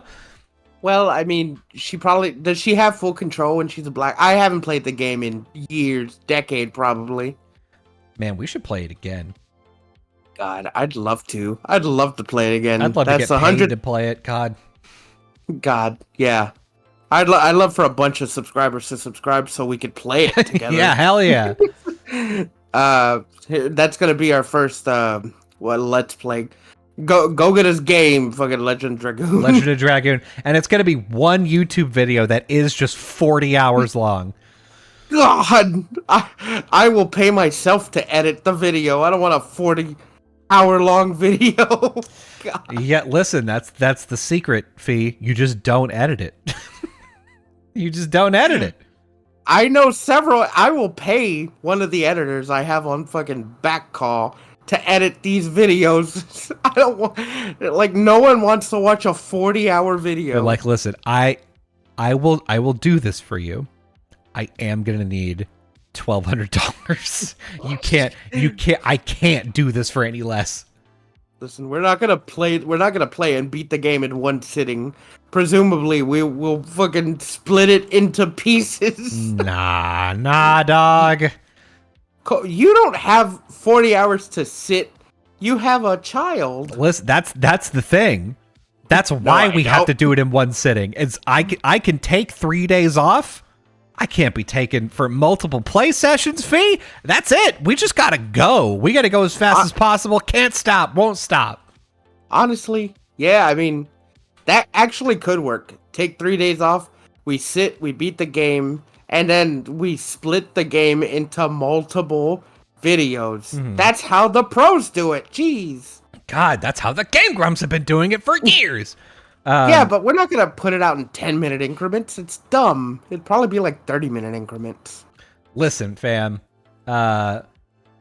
Well, I mean, does she have full control when she's a black? I haven't played the game in years, decade probably. Man, we should play it again. God, I'd love to. I'd love to play it again. I'd love to get paid to play it, God. God, yeah. I'd love for a bunch of subscribers to subscribe so we could play it together. Yeah, hell yeah. That's gonna be our first let's play. Go get his game, fucking Legend of Dragoon. Legend of Dragoon, and it's gonna be one YouTube video that is just 40 hours long. God, I will pay myself to edit the video. I don't want a 40-hour long video. God. Yeah, listen, that's the secret, Fee. You just don't edit it. You just don't edit it. I know several. I will pay one of the editors I have on fucking back call to edit these videos. I don't want, like, no one wants to watch a 40-hour video. They're like, listen, I will do this for you. I am gonna need $1,200. I can't do this for any less. Listen, we're not gonna play and beat the game in one sitting. Presumably, we will fucking split it into pieces. Nah, dog. You don't have 40 hours to sit. You have a child. Listen, that's the thing. That's why we have to do it in one sitting. I can take 3 days off. I can't be taken for multiple play sessions, Fee. That's it. We just gotta go. We gotta go as fast as possible. Can't stop. Won't stop. Honestly, yeah, I mean, that actually could work. Take 3 days off. We sit, we beat the game, and then we split the game into multiple videos. Mm-hmm. That's how the pros do it. Jeez. God, that's how the Game Grumps have been doing it for years. Yeah, but we're not going to put it out in 10-minute increments. It's dumb. It'd probably be like 30-minute increments. Listen, fam.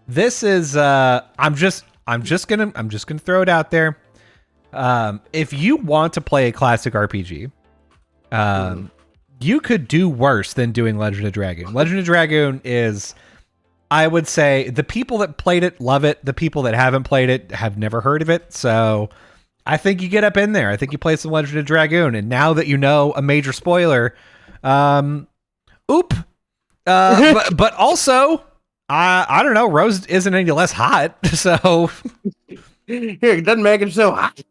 This is I'm just going to throw it out there. If you want to play a classic RPG, you could do worse than doing Legend of Dragoon. Legend of Dragoon is, I would say, the people that played it love it. The people that haven't played it have never heard of it. So I think you get up in there. I think you play some Legend of Dragoon. And now that you know a major spoiler, but also, I don't know, Rose isn't any less hot. So here, it doesn't make it so hot.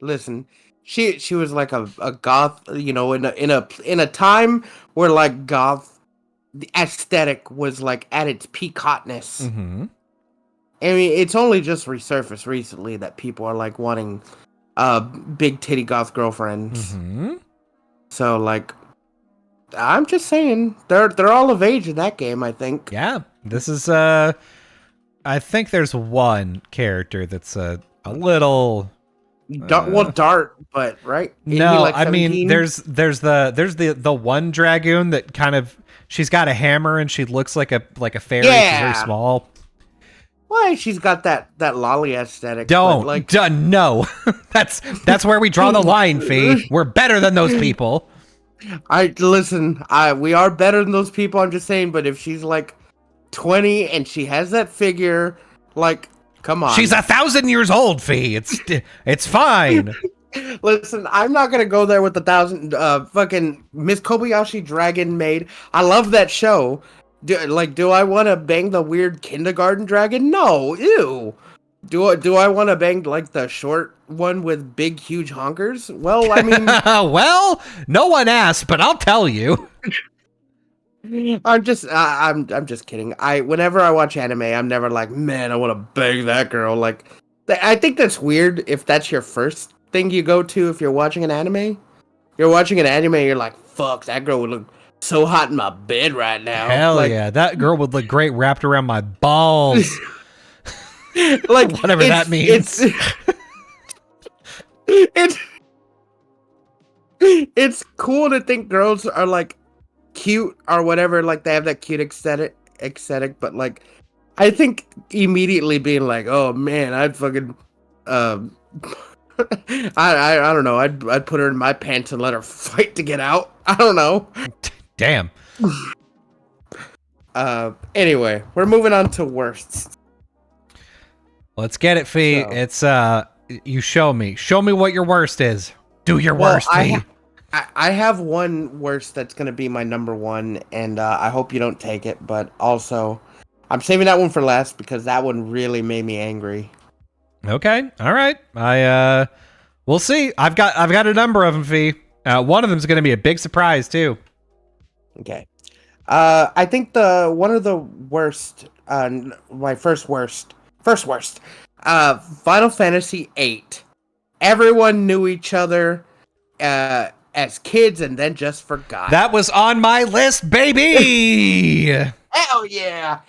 Listen, she was like a goth, you know, in a time where like goth, the aesthetic was like at its peak hotness. Mm-hmm. I mean, it's only just resurfaced recently that people are like wanting big titty goth girlfriends. Mm-hmm. So like, I'm just saying they're all of age in that game. I think. Yeah, this is I think there's one character that's a little Dart, but right? No, like I mean there's the one dragoon that kind of, she's got a hammer and she looks like a fairy. Yeah. She's very small. Why she's got that lolly aesthetic? No. that's where we draw the line, Fee. We're better than those people. We are better than those people. I'm just saying, but if she's like 20 and she has that figure, like, come on. She's 1,000 years old, Fee. It's fine. Listen, I'm not gonna go there with 1,000 fucking Miss Kobayashi Dragon Maid. I love that show. Do I want to bang the weird kindergarten dragon? No, ew. Do I want to bang like the short one with big huge honkers? Well, I mean, well, no one asked, but I'll tell you. I'm just kidding. Whenever I watch anime, I'm never like, man, I want to bang that girl. Like, I think that's weird if that's your first thing you go to if you're watching an anime. You're watching an anime, you're like, fuck, that girl would look so hot in my bed right now. Hell like, yeah, that girl would look great wrapped around my balls. Like whatever that means. It's cool to think girls are like cute or whatever, like they have that cute aesthetic, but like I think immediately being like, oh man, I'd fucking I don't know, I'd put her in my pants and let her fight to get out. I don't know. Damn. Anyway, we're moving on to worsts. Let's get it, Fee. So, it's you show me what your worst is. Do your worst, Fee. I have one worst that's gonna be my number one, and I hope you don't take it. But also, I'm saving that one for last because that one really made me angry. Okay, all right. We'll see. I've got a number of them, Fee. One of them is gonna be a big surprise too. Okay. I think one of the worst, my first worst, Final Fantasy VIII. Everyone knew each other. as kids and then just forgot. That was on my list, baby. Hell yeah,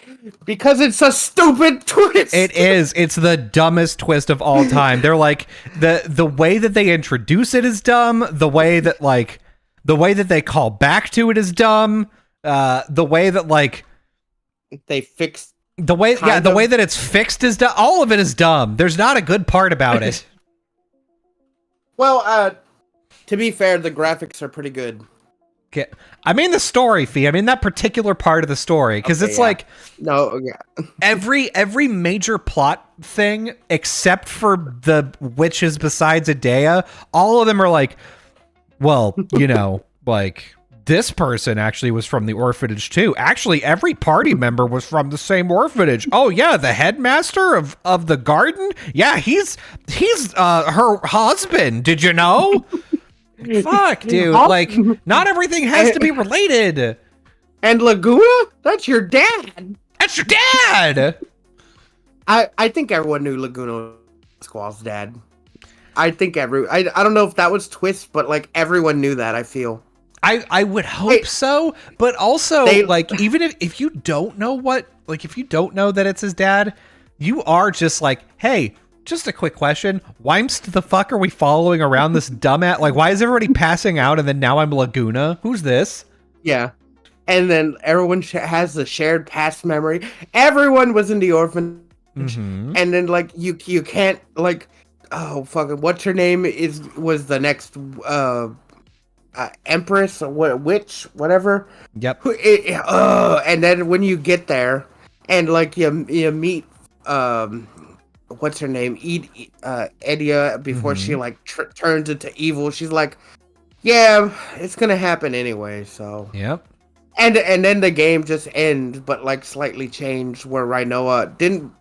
because it's a stupid twist. It is. It's the dumbest twist of all time. They're like the way that they introduce it is dumb. The way that they call back to it is dumb. The way that they fix the way that it's fixed is dumb. All of it is dumb. There's not a good part about it. Well, to be fair, the graphics are pretty good. I mean the story, Fee. I mean that particular part of the story, because it's every major plot thing except for the witches besides Adea, all of them are like, well, this person actually was from the orphanage too. Actually, every party member was from the same orphanage. Oh yeah, the headmaster of the garden. Yeah, he's her husband. Did you know? Fuck, dude. Not everything has to be related. And Laguna? That's your dad. That's your dad. I think everyone knew Laguna was Squall's dad. I think I don't know if that was twist, but everyone knew that, I feel. I would hope so, but also even if you don't know if you don't know that it's his dad, you are just like, hey, just a quick question. Why the fuck are we following around this dumbass? Why is everybody passing out and then now I'm Laguna? Who's this? Yeah. And then everyone has the shared past memory. Everyone was in the orphanage. Mm-hmm. And then you can't oh fucking what's her name was the next empress or witch, whatever. Yep. And then when you get there and you meet what's her name? Edia, before she turns into evil. She's like, yeah, it's gonna happen anyway. So yep. And then the game just ends, but slightly changed where Rinoa didn't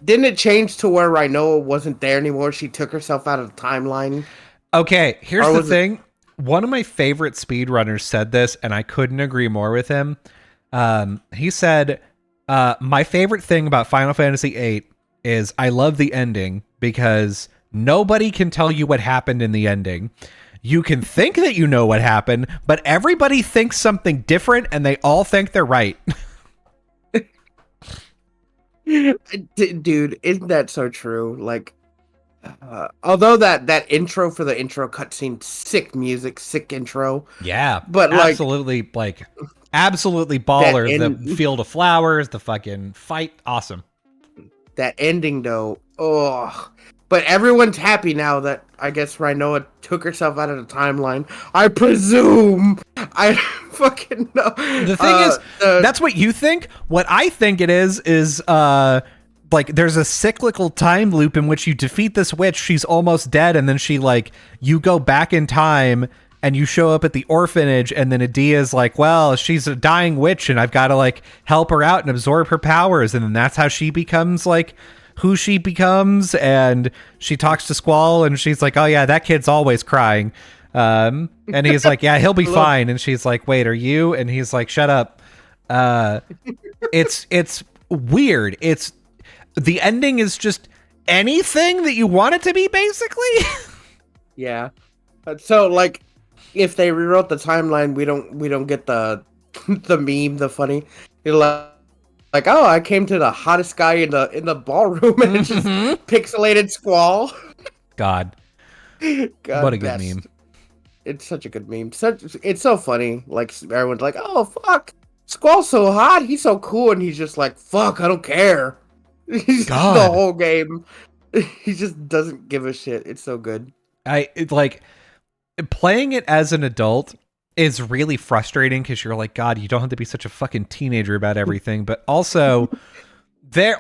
it change to where Rinoa wasn't there anymore? She took herself out of the timeline. Okay, here's the thing. One of my favorite speedrunners said this, and I couldn't agree more with him. He said, my favorite thing about Final Fantasy VIII is I love the ending because nobody can tell you what happened in the ending. You can think that you know what happened, but everybody thinks something different and they all think they're right. Dude, isn't that so true? Although that intro for the intro cutscene, sick music, sick intro. Yeah, but absolutely baller. The field of flowers, the fucking fight, awesome. That ending though, oh, but everyone's happy now that I guess Rinoa took herself out of the timeline. I presume. I fucking know. The thing is, that's what you think. What I think it is there's a cyclical time loop in which you defeat this witch. She's almost dead, and then you go back in time and you show up at the orphanage, and then Adia's like, well, she's a dying witch and I've got to help her out and absorb her powers. And then that's how she becomes who she becomes. And she talks to Squall and she's like, oh yeah, that kid's always crying. And he's like, yeah, he'll be fine. And she's like, wait, are you? And he's like, shut up. It's weird. The ending is just anything that you want it to be, basically. Yeah. So if they rewrote the timeline, we don't get the meme, the funny. You're oh, I came to the hottest guy in the ballroom and it's just pixelated Squall. God, what a good meme. It's such a good meme. It's so funny. Everyone's like, oh fuck, Squall's so hot, he's so cool, and he's just like, fuck, I don't care. He's the whole game. He just doesn't give a shit. It's so good. Playing it as an adult is really frustrating because you're like, God, you don't have to be such a fucking teenager about everything. But also, there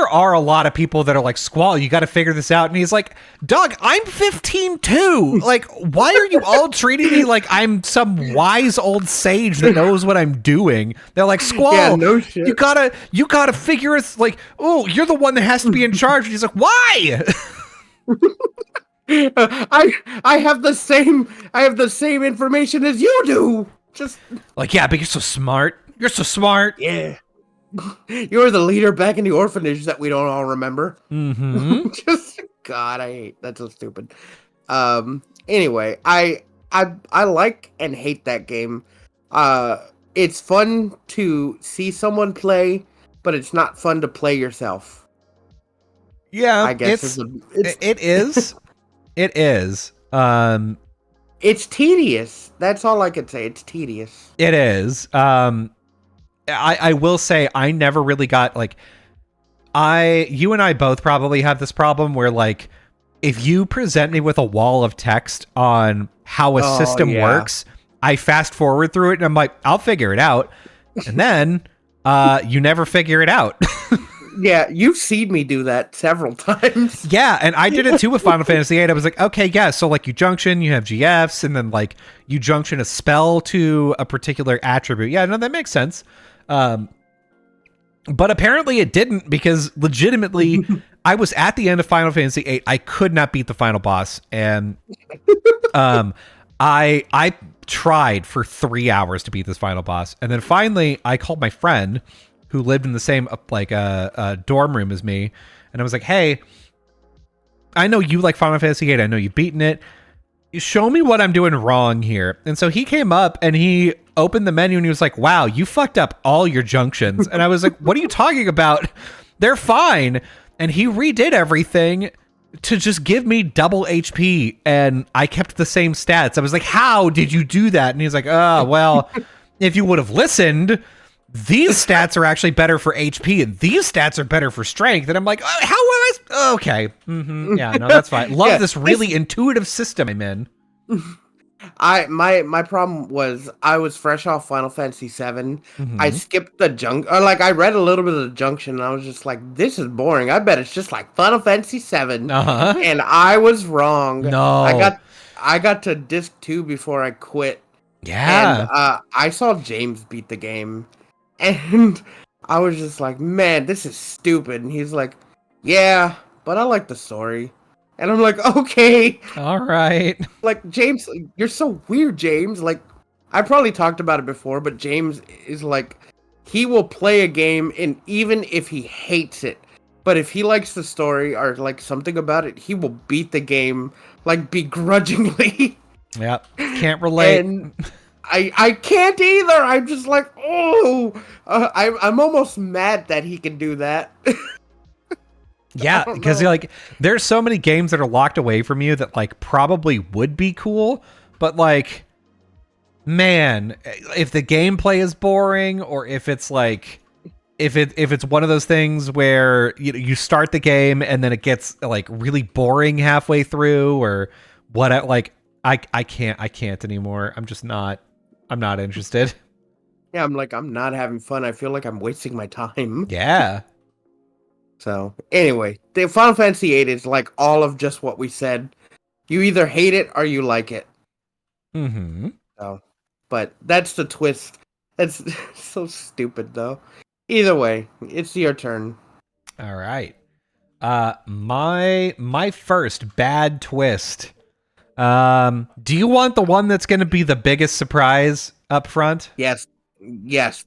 are a lot of people that are like, Squall, you got to figure this out. And he's like, Doug, I'm 15 too. Why are you all treating me like I'm some wise old sage that knows what I'm doing? They're like, Squall, yeah, no shit. you gotta figure it. Oh, you're the one that has to be in charge. And he's like, why? I have the same information as you do. Just yeah, but you're so smart. You're so smart. Yeah. You're the leader back in the orphanage that we don't all remember. Mm-hmm. God, I hate that's so stupid. Anyway, I like and hate that game. It's fun to see someone play, but it's not fun to play yourself. Yeah, I guess it is. It is. It's tedious. That's all I could say. It's tedious. It is. I will say I never really got like you and I both probably have this problem where like if you present me with a wall of text on how a system works, I fast forward through it and I'm like, I'll figure it out. And then you never figure it out. Yeah, you've seen me do that several times. Yeah, and I did it too with Final Fantasy VIII. I was like, okay, yeah, so like you junction, you have GFs, and then like you junction a spell to a particular attribute. Yeah, no, that makes sense. But apparently it didn't, because legitimately I was at the end of Final Fantasy VIII. I could not beat the final boss, and I tried for 3 hours to beat this final boss, and then finally I called my friend who lived in the same like dorm room as me, and I was like, hey, I know you like Final Fantasy VIII. I know you've beaten it. Show me what I'm doing wrong here. And so he came up and he opened the menu and he was like, wow, you fucked up all your junctions. And I was like, what are you talking about? They're fine. And he redid everything to just give me double HP, and I kept the same stats. I was like, how did you do that? And he's like, oh, well, if you would have listened, these stats are actually better for HP and these stats are better for strength. And I'm like, oh, how was okay? Yeah, no, that's fine. Love this really intuitive system I'm in. My problem was I was fresh off Final Fantasy VII. I skipped the I read a little bit of the junction and I was just like, this is boring. I bet it's just like Final Fantasy VII. And I was wrong. No. I got to disc 2 before I quit. Yeah. And I saw James beat the game. And I was just like, man, this is stupid. And he's like, yeah, but I like the story. And I'm like, okay. All right. Like, James, you're so weird, James. Like, I probably talked about it before, but James is like, he will play a game, and even if he hates it, but if he likes the story or like something about it, he will beat the game, like, begrudgingly. Yeah, can't relate. And I can't either. I'm just like, I'm almost mad that he can do that. Yeah, because like there's so many games that are locked away from you that like probably would be cool, but like, man, if the gameplay is boring, or if it's like if it's one of those things where you start the game and then it gets like really boring halfway through, or what, like I can't anymore. I'm not interested. Yeah, I'm not having fun. I feel like I'm wasting my time. Yeah. So, anyway, the Final Fantasy VIII is like all of just what we said. You either hate it or you like it. So, but that's the twist. That's so stupid, though. Either way, it's your turn. All right. My first bad twist. Do you want the one that's going to be the biggest surprise up front? Yes,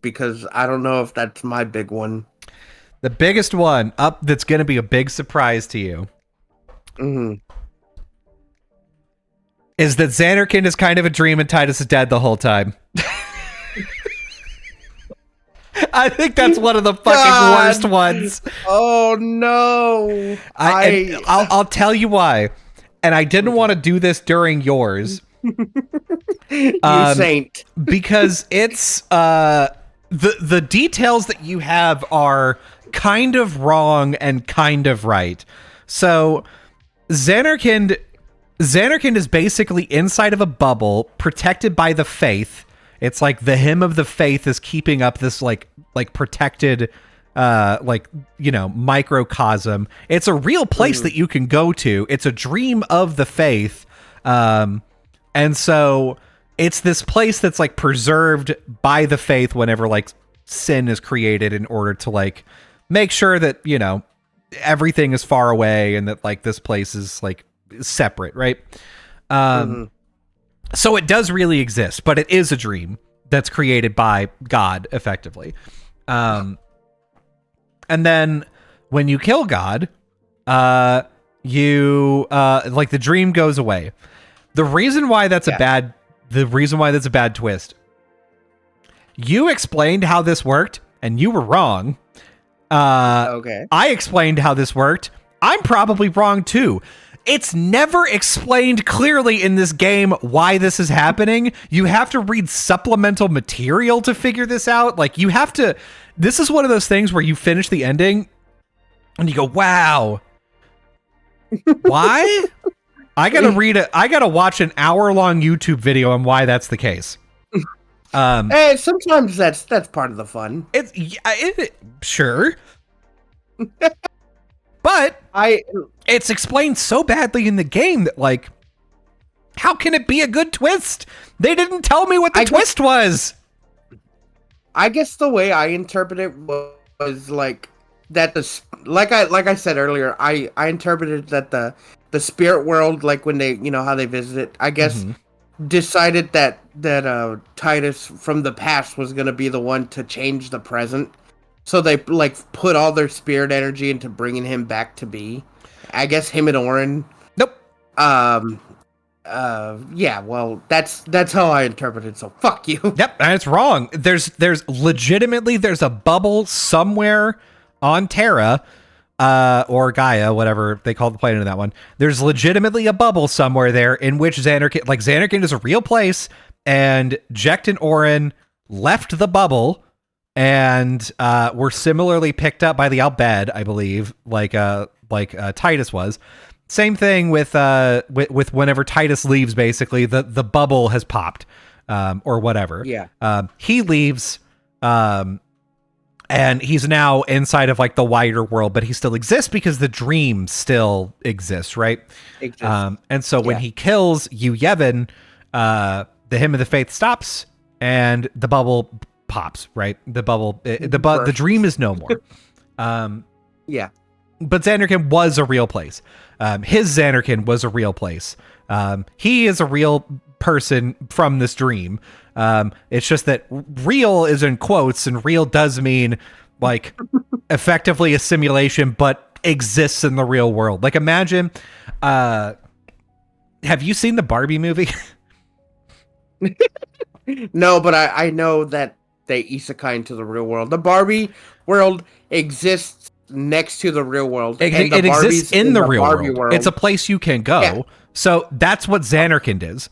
because I don't know if that's my big one. The biggest one up that's going to be a big surprise to you is that Xanarkand is kind of a dream and Titus is dead the whole time. I think that's one of the fucking worst ones. Oh no! I'll tell you why. And I didn't want to do this during yours. You saint. Because it's the details that you have are kind of wrong and kind of right. So Xanarkand is basically inside of a bubble protected by the faith. It's like the hymn of the faith is keeping up this like protected microcosm. It's a real place that you can go to. It's a dream of the faith. And so it's this place that's like preserved by the faith whenever like sin is created, in order to like make sure that, everything is far away and that like this place is like separate. Right. So it does really exist, but it is a dream that's created by God effectively. And then when you kill God, you like the dream goes away. The reason why that's Yeah. a bad twist. You explained how this worked, and you were wrong. Okay. I explained how this worked. I'm probably wrong too. It's never explained clearly in this game why this is happening. You have to read supplemental material to figure this out. Like, you have to... This is one of those things where you finish the ending, and you go, wow. Why? I gotta watch an hour-long YouTube video on why that's the case. Hey, sometimes that's part of the fun. Sure. But it's explained so badly in the game that, like, how can it be a good twist? They didn't tell me what the twist was. I guess the way I interpret it was like that like I said earlier, I interpreted that the spirit world, like when they, how they visit it, I guess decided that Titus from the past was going to be the one to change the present. So they like put all their spirit energy into bringing him back to be. I guess him and Orin. Nope. Yeah, well, that's how I interpret it, so fuck you. Yep, and it's wrong. There's legitimately a bubble somewhere on Terra, or Gaia, whatever they call the planet in that one. There's legitimately a bubble somewhere there in which Xanarkand is a real place, and Jecht and Orin left the bubble and were similarly picked up by the Albed, I believe, like Titus was. Same thing with whenever Titus leaves, basically the bubble has popped, or whatever. Yeah. He leaves, and he's now inside of like the wider world, but he still exists because the dream still exists, right? And so when he kills Yu Yevon, the hymn of the faith stops and the bubble pops, right? The bubble, the dream is no more. Yeah. But Xanarkand was a real place. His Xanarkand was a real place. He is a real person from this dream. It's just that real is in quotes, and real does mean like effectively a simulation, but exists in the real world. Like, imagine, have you seen the Barbie movie? No, but I know that they isekai into the real world. The Barbie world exists next to the real world. It exists in the real world. It's a place you can go. Yeah. So that's what Xanarkand is.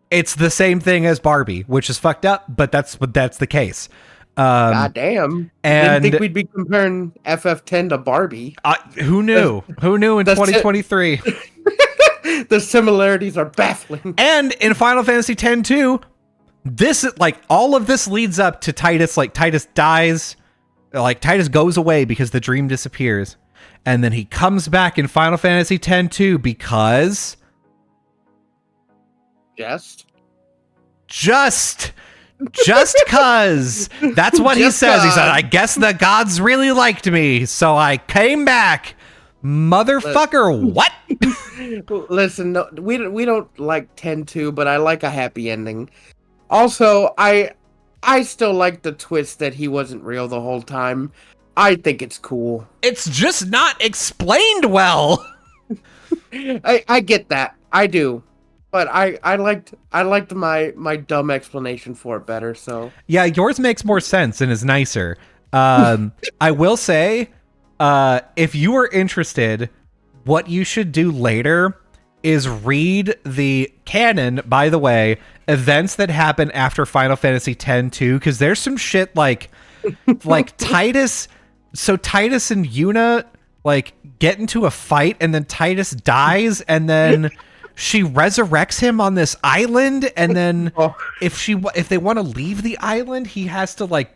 It's the same thing as Barbie, which is fucked up, but that's the case. God damn. And didn't think we'd be comparing FF10 to Barbie. Who knew? Who knew in 2023? The similarities are baffling. And in Final Fantasy X too, this, like, all of this leads up to Titus. Like, Titus dies. Like, Titus goes away because the dream disappears. And then he comes back in Final Fantasy X too because... Just cause. That's what he says. He said, I guess the gods really liked me, so I came back. Motherfucker, what? Listen, no, we don't like 10-2, but I like a happy ending. Also, I still like the twist that he wasn't real the whole time. I think it's cool. It's just not explained well. I get that. I do. But I liked my dumb explanation for it better, so. Yeah, yours makes more sense and is nicer. I will say, if you are interested, what you should do later is read the canon, by the way, events that happen after Final Fantasy X too, because there's some shit like Titus. So Titus and Yuna like get into a fight, and then Titus dies, and then she resurrects him on this island, and then if they want to leave the island, he has to like.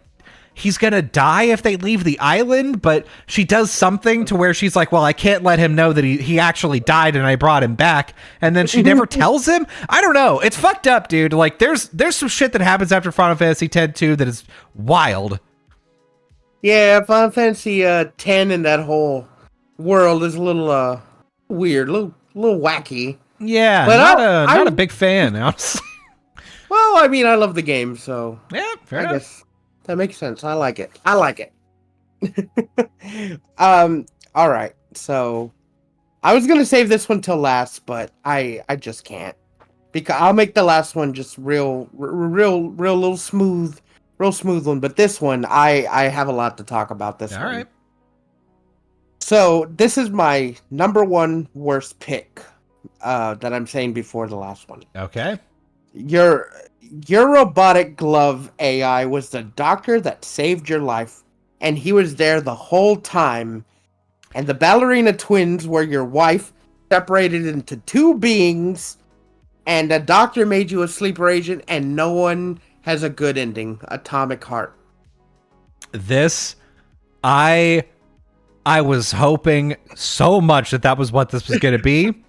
He's gonna die if they leave the island, but she does something to where she's like, well, I can't let him know that he actually died and I brought him back, and then she never tells him. I don't know. It's fucked up, dude. Like, there's some shit that happens after Final Fantasy X too that is wild. Yeah, Final Fantasy X and that whole world is a little weird, a little wacky. Yeah, but not a big fan, honestly. Well, I mean, I love the game, so yeah, fair enough. Guess that makes sense. I like it. All right. So I was gonna save this one till last, but I just can't. because I'll make the last one just real little smooth, real smooth one. But this one, I have a lot to talk about. This All one. right. So this is my number one worst pick that I'm saying before the last one. Okay. Your robotic glove AI was the doctor that saved your life, and he was there the whole time. And the ballerina twins were your wife, separated into two beings, and the doctor made you a sleeper agent, and no one has a good ending. Atomic Heart. This, I was hoping so much that was what this was going to be,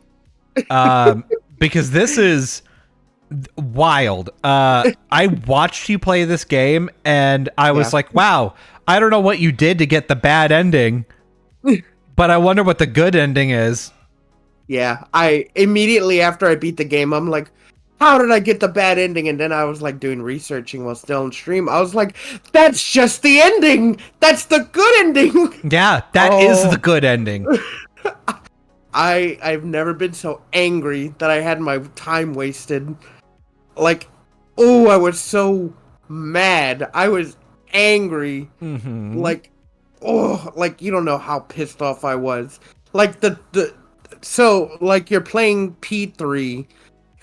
because this is wild. I watched you play this game, and I was like, wow, I don't know what you did to get the bad ending, but I wonder what the good ending is. Yeah, I immediately after I beat the game, I'm like, how did I get the bad ending? And then I was like doing researching while still on stream. I was like, that's just the ending. That's the good ending. Yeah, that is the good ending. I've never been so angry that I had my time wasted. Like, oh, I was so mad. I was angry. Mm-hmm. Like, oh, like you don't know how pissed off I was. Like so like you're playing P3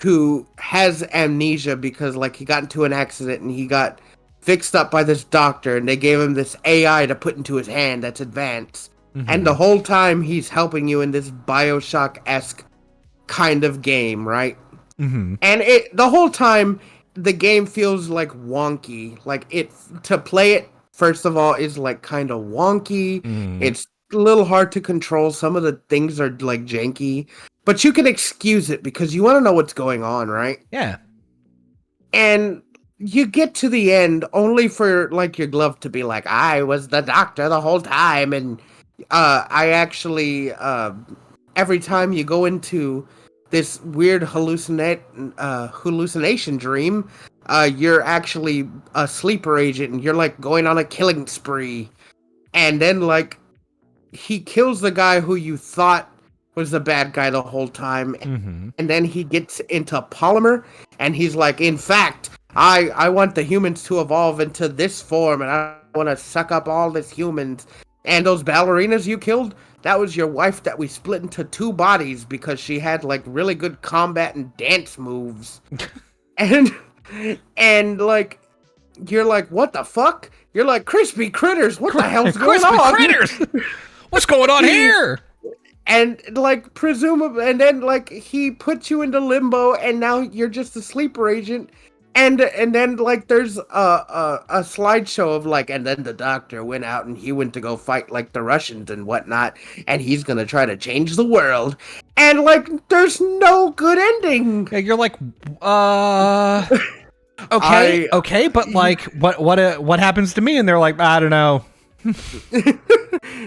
who has amnesia because like he got into an accident and he got fixed up by this doctor and they gave him this AI to put into his hand that's advanced. Mm-hmm. And the whole time he's helping you in this BioShock-esque kind of game, right? Mm-hmm. And the whole time the game feels like wonky. Like to play it, first of all, is like kind of wonky. Mm. It's a little hard to control. Some of the things are like janky, but you can excuse it because you want to know what's going on, right? Yeah. And you get to the end only for like your glove to be like, I was the doctor the whole time. And I actually, every time you go into this weird hallucination dream, you're actually a sleeper agent and you're like going on a killing spree. And then like he kills the guy who you thought was the bad guy the whole time. Mm-hmm. And then he gets into polymer and he's like, in fact, I want the humans to evolve into this form and I want to suck up all these humans. And those ballerinas you killed, that was your wife that we split into two bodies because she had like really good combat and dance moves. and like you're like, what the fuck? You're like, crispy critters, what the hell's going on? Critters! What's going on here? And like presumably, and then like he puts you into limbo, and now you're just a sleeper agent. And then like there's a slideshow of like, and then the doctor went out and he went to go fight like the Russians and whatnot, and he's gonna try to change the world. And like there's no good ending. Yeah, you're like, okay, but like, what happens to me? And they're like, I don't know.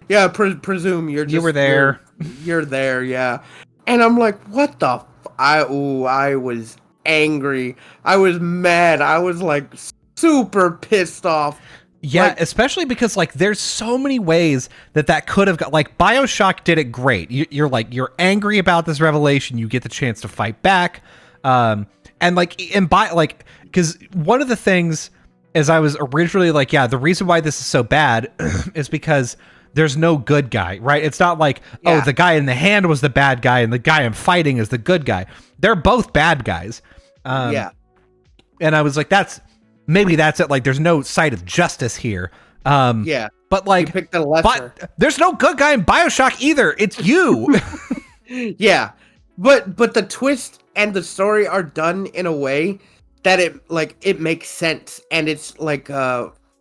Yeah, presume you're just, you were there. You're there, yeah. And I'm like, what the? I was angry. I was mad. I was like super pissed off. Yeah, like, especially because like there's so many ways that could have got, like BioShock did it great. You're like, you're angry about this revelation. You get the chance to fight back. And like, because one of the things is I was originally like, yeah, the reason why this is so bad is because there's no good guy, right? It's not like, oh, the guy in the hand was the bad guy and the guy I'm fighting is the good guy. They're both bad guys. Yeah. And I was like, maybe that's it. Like, there's no sight of justice here. Yeah. But like, you picked the lesser. But there's no good guy in BioShock either. It's you. Yeah. But the twist and the story are done in a way that it makes sense, and it's like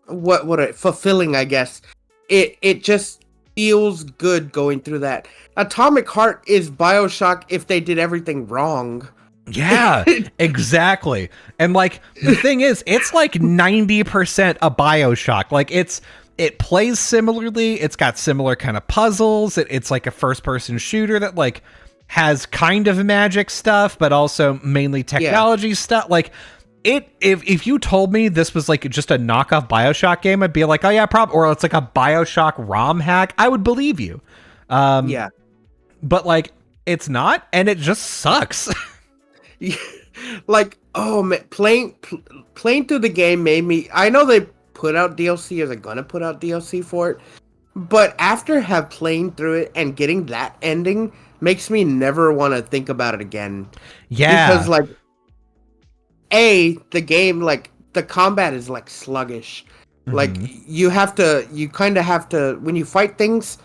fulfilling, I guess. It just feels good going through that. Atomic Heart is BioShock if they did everything wrong. Yeah, exactly. And like the thing is, it's like 90% a BioShock. Like it plays similarly. It's got similar kind of puzzles. It's like a first-person shooter that like has kind of magic stuff, but also mainly technology stuff. Like if you told me this was like just a knockoff BioShock game, I'd be like, oh yeah, or it's like a BioShock ROM hack. I would believe you. Yeah. But like it's not, and it just sucks. Like, oh man, playing through the game made me. I know they put out DLC, or they're gonna put out DLC for it, but after have playing through it and getting that ending makes me never want to think about it again. Because Yeah. like, the game, like the combat is like sluggish. Like Hmm. you kind of have to, when you fight things,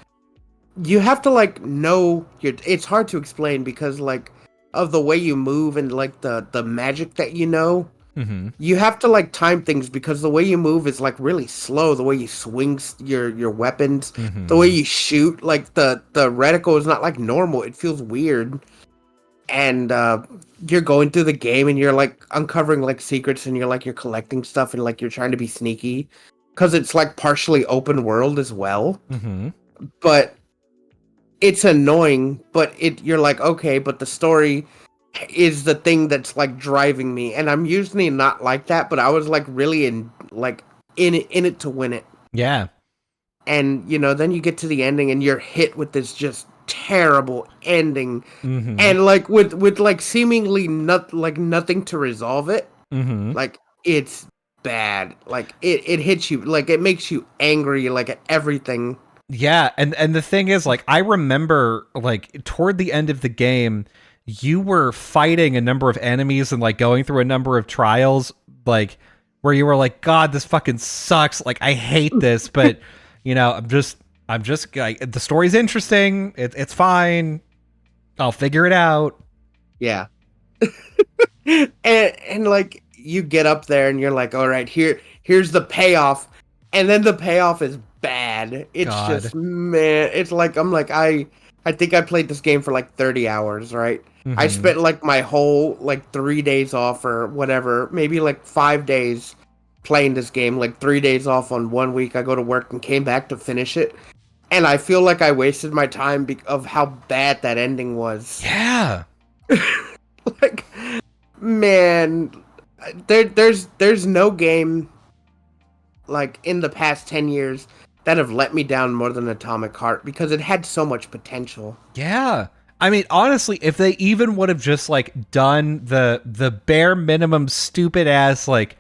you have to like know your. It's hard to explain because like of the way you move and like the magic that you know. Hmm. You have to like time things because the way you move is like really slow. The way you swing your weapons, the way Hmm. you shoot, like the reticle is not like normal. It feels weird, and you're going through the game and you're like uncovering like secrets and you're collecting stuff and like you're trying to be sneaky because it's like partially open world as well. Hmm. But it's annoying. But you're like, okay, but the story is the thing that's like driving me, and I'm usually not like that, but I was like really in it to win it. Yeah. And then you get to the ending and you're hit with this just terrible ending, Hmm. and like with like seemingly nothing to resolve it. Hmm. Like it's bad. Like it hits you, like it makes you angry, like at everything. Yeah, and the thing is, like, I remember, like, toward the end of the game, you were fighting a number of enemies and like going through a number of trials, like, where you were like, God, this fucking sucks. Like, I hate this, but I'm just like, the story's interesting. It's fine. I'll figure it out. Yeah. And like you get up there and you're like, all right, here's the payoff, and then the payoff is bad. It's God. just, man, it's like I'm like I think I played this game for like 30 hours, right? I Hmm. spent like my whole like 3 days off or whatever, maybe like 5 days playing this game, like 3 days off on one week. I go to work and came back to finish it, and I feel like I wasted my time of how bad that ending was. Yeah. Like, man, there's no game like in the past 10 years that have let me down more than Atomic Heart because it had so much potential. Yeah. I mean, honestly, if they even would have just like done the bare minimum stupid ass like,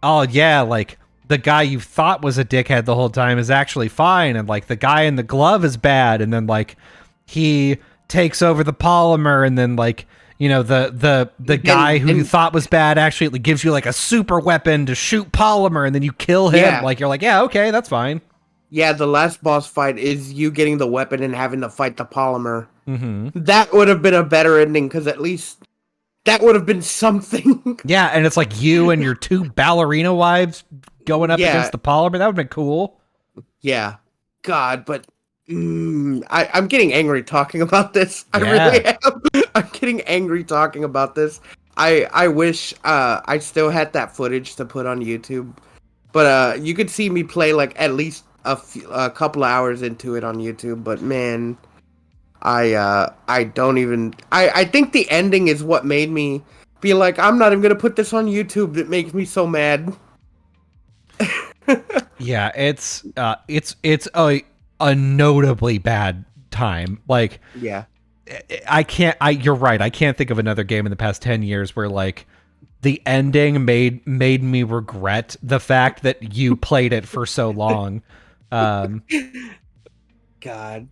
oh yeah, like the guy you thought was a dickhead the whole time is actually fine, and like the guy in the glove is bad, and then like he takes over the polymer, and then like the guy who you And thought was bad actually gives you like a super weapon to shoot polymer, and then you kill him. yeah, Like you're like, yeah, okay, that's fine. yeah, the last boss fight is you getting the weapon and having to fight the polymer. Hmm. That would have been a better ending because at least that would have been something. Yeah, and it's like you and your two ballerina wives going up Yeah, against the polymer. That would have been cool. yeah. God, but I'm getting angry talking about this. I Yeah. really am. I'm getting angry talking about this. I wish I still had that footage to put on YouTube, but you could see me play like at least a couple of hours into it on YouTube. But man, I don't even. I think the ending is what made me be like, I'm not even gonna put this on YouTube. It makes me so mad. Yeah, it's a notably bad time. Like Yeah. I can't I you're right. I can't think of another game in the past 10 years where like the ending made me regret the fact that you played it for so long. Um God.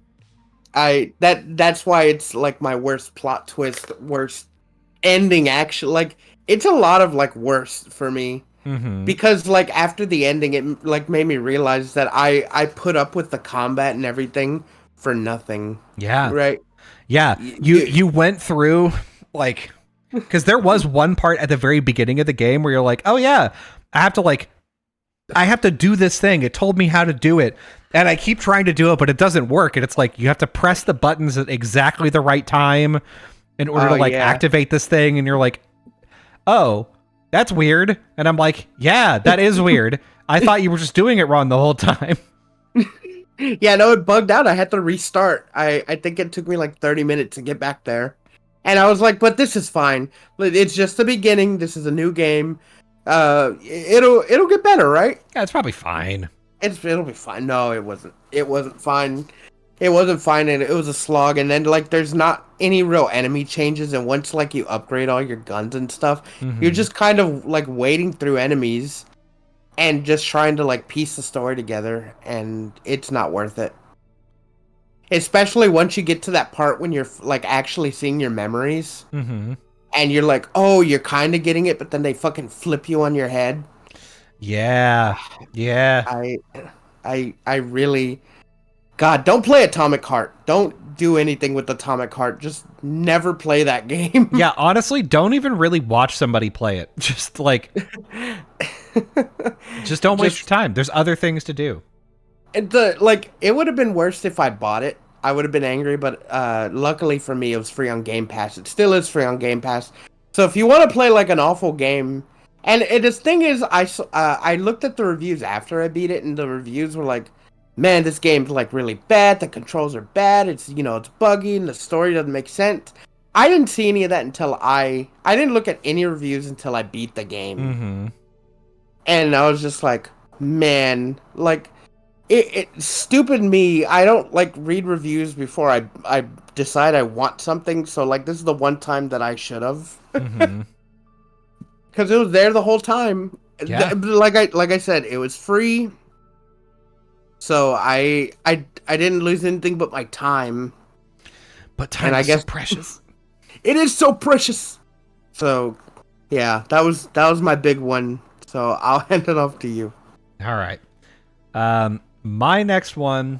That's why it's like my worst plot twist, worst ending action. Like it's a lot of like worst for me mhm. because like after the ending it like made me realize that I put up with the combat and everything for nothing. Yeah. Right? Yeah. You went through like cuz there was one part at the very beginning of the game where you're like, "Oh yeah, I have to do this thing. It told me how to do it. And I keep trying to do it, but it doesn't work. And it's like you have to press the buttons at exactly the right time in order to Oh like yeah. activate this thing. And you're like, oh, that's weird. And I'm like, yeah, that is weird. I thought you were just doing it wrong the whole time. Yeah, no, it bugged out. I had to restart. I think it took me like 30 minutes to get back there. And I was like, but this is fine. It's just the beginning. This is a new game. It'll get better, right? Yeah, it's probably fine. It'll be fine. No, it wasn't. It wasn't fine. It wasn't fine, and it was a slog. And then like, there's not any real enemy changes. And once like you upgrade all your guns and stuff, you're just kind of like wading through enemies and just trying to like piece the story together. And it's not worth it. Especially once you get to that part when you're like actually seeing your memories, and you're like, oh, you're kind of getting it, but then they fucking flip you on your head. Yeah, yeah. I really, God, don't play Atomic Heart. Don't do anything with Atomic Heart. Just never play that game. Yeah, honestly, don't even really watch somebody play it. Just like, just don't waste your time. There's other things to do. It would have been worse if I bought it. I would have been angry, but luckily for me, it was free on Game Pass. It still is free on Game Pass. So if you want to play like an awful game, and the thing is, I looked at the reviews after I beat it, and the reviews were like, man, this game's like really bad. The controls are bad. It's it's buggy, and the story doesn't make sense. I didn't see any of that until I didn't look at any reviews until I beat the game, and I was just like, man, like. It stupid me. I don't like read reviews before I decide I want something. So like this is the one time that I should have, because it was there the whole time. Yeah. Like I said, it was free. So I didn't lose anything but my time. But time is so precious. It is so precious. So yeah, that was my big one. So I'll hand it off to you. All right. My next one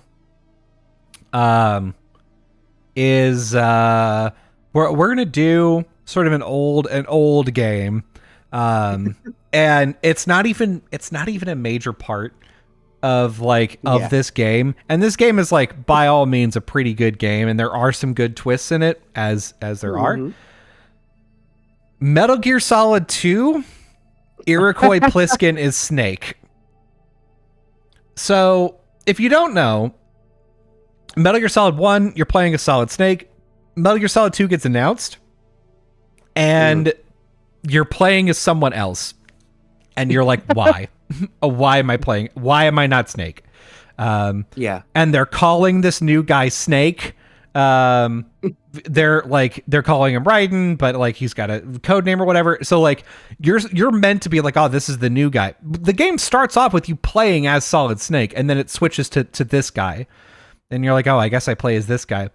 is we're gonna do sort of an old game. And it's not even a major part of this game. And this game is like by all means a pretty good game, and there are some good twists in it as there are. Metal Gear Solid 2, Iroquois Pliskin is Snake. So, if you don't know, Metal Gear Solid 1, you're playing as Solid Snake. Metal Gear Solid 2 gets announced, and you're playing as someone else. And you're like, why? Why am I playing? Why am I not Snake? Yeah. And they're calling this new guy Snake. They're calling him Raiden, but like he's got a code name or whatever. So like you're meant to be like, oh, this is the new guy. The game starts off with you playing as Solid Snake, and then it switches to this guy. And you're like, oh, I guess I play as this guy.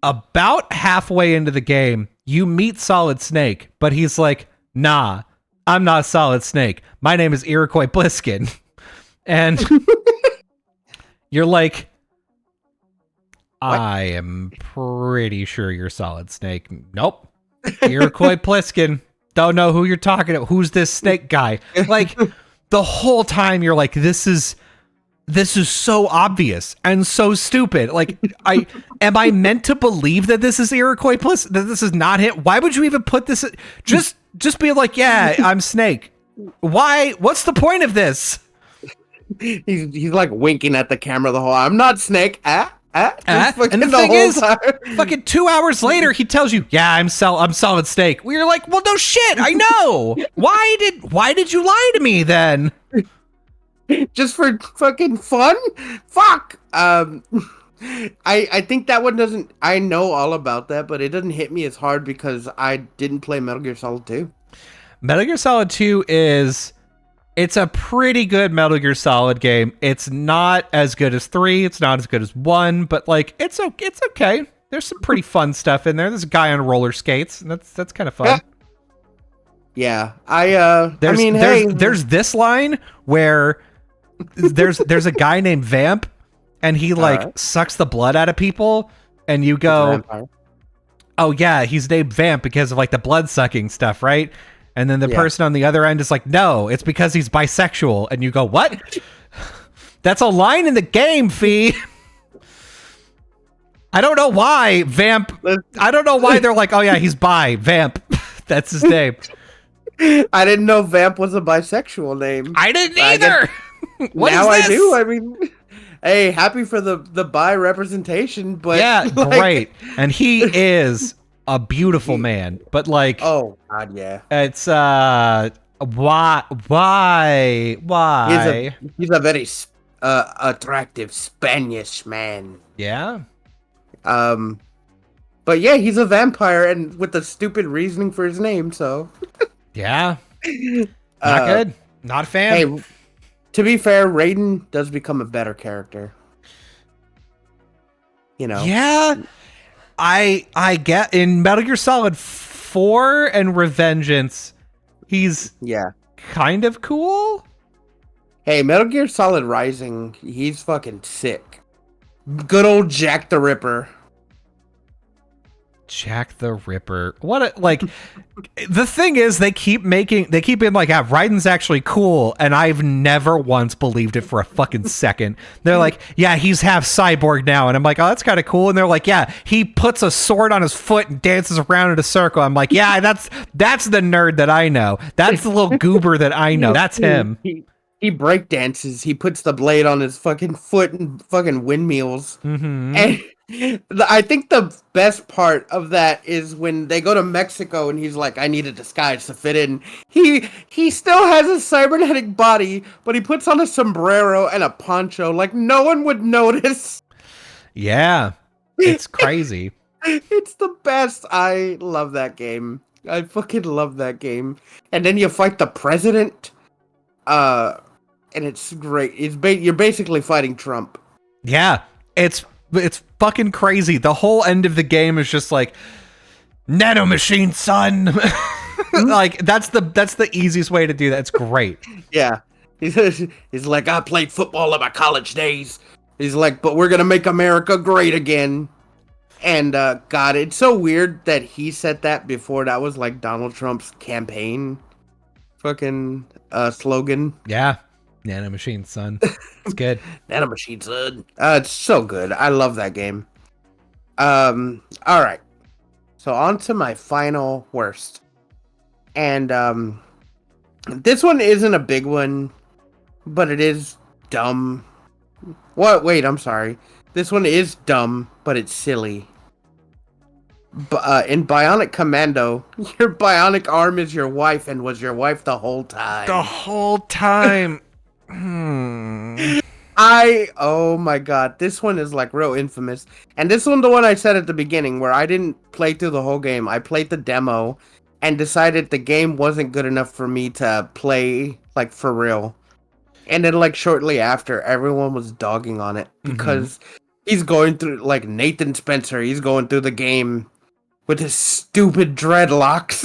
About halfway into the game, you meet Solid Snake, but he's like, nah, I'm not Solid Snake. My name is Iroquois Pliskin. And you're like, what? I am pretty sure you're Solid Snake. Nope. Iroquois Pliskin. Don't know who you're talking to. Who's this Snake guy? Like, the whole time you're like, this is so obvious and so stupid. Like, am I meant to believe that this is Iroquois Pliskin? That this is not him? Why would you even put this? Just be like, yeah, I'm Snake. Why? What's the point of this? He's like winking at the camera the whole. I'm not Snake. And the thing is, fucking 2 hours later, he tells you, "Yeah, I'm Solid Snake." We're like, "Well, no shit, I know." Why did you lie to me then? Just for fucking fun? Fuck. I think that one doesn't. I know all about that, but it doesn't hit me as hard because I didn't play Metal Gear Solid 2. Metal Gear Solid 2 it's a pretty good Metal Gear Solid game. It's not as good as 3. It's not as good as 1, but like it's okay. There's some pretty fun stuff in there. There's a guy on roller skates, and that's kind of fun. Yeah. There's this line where there's a guy named Vamp, and he sucks the blood out of people, and you go, "Oh yeah, he's named Vamp because of like the blood sucking stuff, right?" And then the person on the other end is like, no, it's because he's bisexual. And you go, what? That's a line in the game, Fee. I don't know why Vamp. I don't know why they're like, oh yeah, he's bi. Vamp. That's his name. I didn't know Vamp was a bisexual name. I didn't either. What now is this? I do. I mean, hey, happy for the bi representation, but yeah, great. And he is a beautiful man, but like, oh god, yeah, it's why he's a very attractive Spanish man. Yeah. Um, but yeah, he's a vampire and with a stupid reasoning for his name. So Yeah. Not good. Not a fan. Hey, to be fair, Raiden does become a better character. You know. Yeah. I get in Metal Gear Solid 4 and Revengeance, he's kind of cool. Hey, Metal Gear Solid Rising, he's fucking sick. Good old Jack the Ripper. Jack the Ripper. What like the thing is they keep being like, Raiden's actually cool, and I've never once believed it for a fucking second. They're like, yeah, he's half cyborg now, and I'm like, oh, that's kind of cool. And they're like, yeah, he puts a sword on his foot and dances around in a circle. I'm like, yeah, that's the nerd that I know. That's the little goober that I know. That's him. He break dances. He puts the blade on his fucking foot and fucking windmills. Mm-hmm. And I think the best part of that is when they go to Mexico and he's like, I need a disguise to fit in. He still has a cybernetic body, but he puts on a sombrero and a poncho like no one would notice. Yeah, it's crazy. It's the best. I love that game. I fucking love that game. And then you fight the president. And it's great. You're basically fighting Trump. Yeah, it's fucking crazy. The whole end of the game is just like, nanomachine, son. Like that's the easiest way to do that. It's great. Yeah, he's like, I played football in my college days. He's like, but we're gonna make America great again. And God, it's so weird that he said that before that was like Donald Trump's campaign fucking slogan. Yeah. Nanomachine, son. It's good. Nanomachine, son. It's so good. I love that game. All right. So on to my final worst. And this one isn't a big one, but it is dumb. What? Wait, I'm sorry. This one is dumb, but it's silly. In Bionic Commando, your bionic arm is your wife and was your wife the whole time. The whole time. Oh my god, this one is like real infamous. And this one, the one I said at the beginning, where I didn't play through the whole game. I played the demo and decided the game wasn't good enough for me to play like for real. And then like shortly after, everyone was dogging on it because he's going through like Nathan Spencer. He's going through the game with his stupid dreadlocks,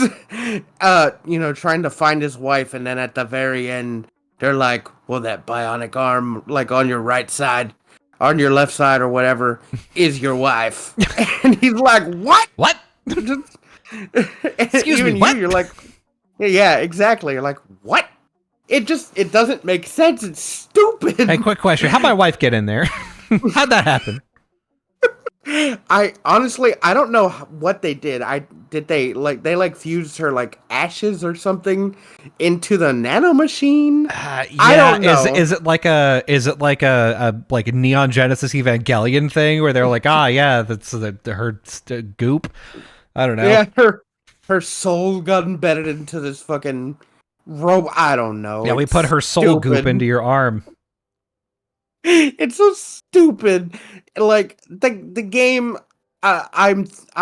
trying to find his wife. And then at the very end, they're like, well, that bionic arm, like on your right side, on your left side or whatever, is your wife. And he's like, what? What? Excuse me, what? You're like, yeah, exactly. You're like, what? It doesn't make sense. It's stupid. Hey, quick question. How'd my wife get in there? How'd that happen? I honestly, I don't know what they did. They fused her like ashes or something into the nanomachine. Yeah, I don't know. Is it like a Neon Genesis Evangelion thing where they're like, that's her goop. I don't know. Yeah, her soul got embedded into this fucking rope. I don't know. Yeah, we put her soul goop into your arm. It's so stupid. Like the game, I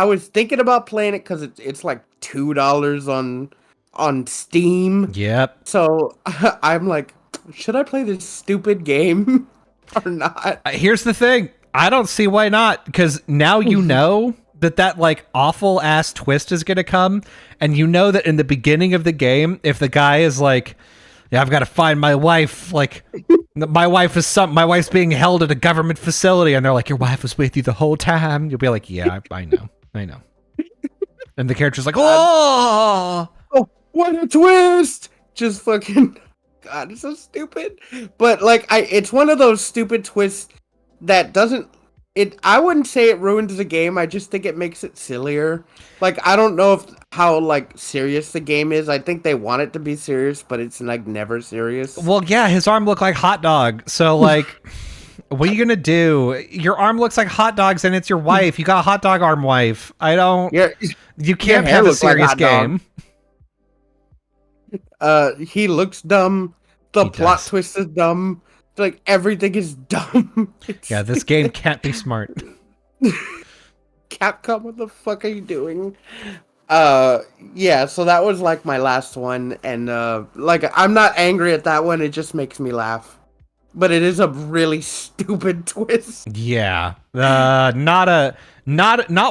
was thinking about playing it because it's like $2 on Steam. Yep. So I'm like, should I play this stupid game or not? Here's the thing. I don't see why not, because now you know that like awful ass twist is gonna come, and you know that in the beginning of the game, if the guy is like, yeah, I've got to find my wife. Like, my wife's being held at a government facility, and they're like, your wife was with you the whole time. You'll be like, yeah, I know. And the character's like, oh, what a twist! Just fucking, God, it's so stupid. But like, it's one of those stupid twists that doesn't. I wouldn't say it ruins the game. I just think it makes it sillier. Like, I don't know how like serious the game is. I think they want it to be serious, but it's like never serious. Well, yeah, his arm looked like hot dog. So like, what are you gonna do? Your arm looks like hot dogs, and it's your wife. You got a hot dog arm wife. You can't have a serious game. He looks dumb. The plot twist is dumb. Like everything is dumb. Yeah, this game can't be smart. Capcom, what the fuck are you doing? Yeah, so that was like my last one, and like I'm not angry at that one, it just makes me laugh. But it is a really stupid twist. Yeah. Not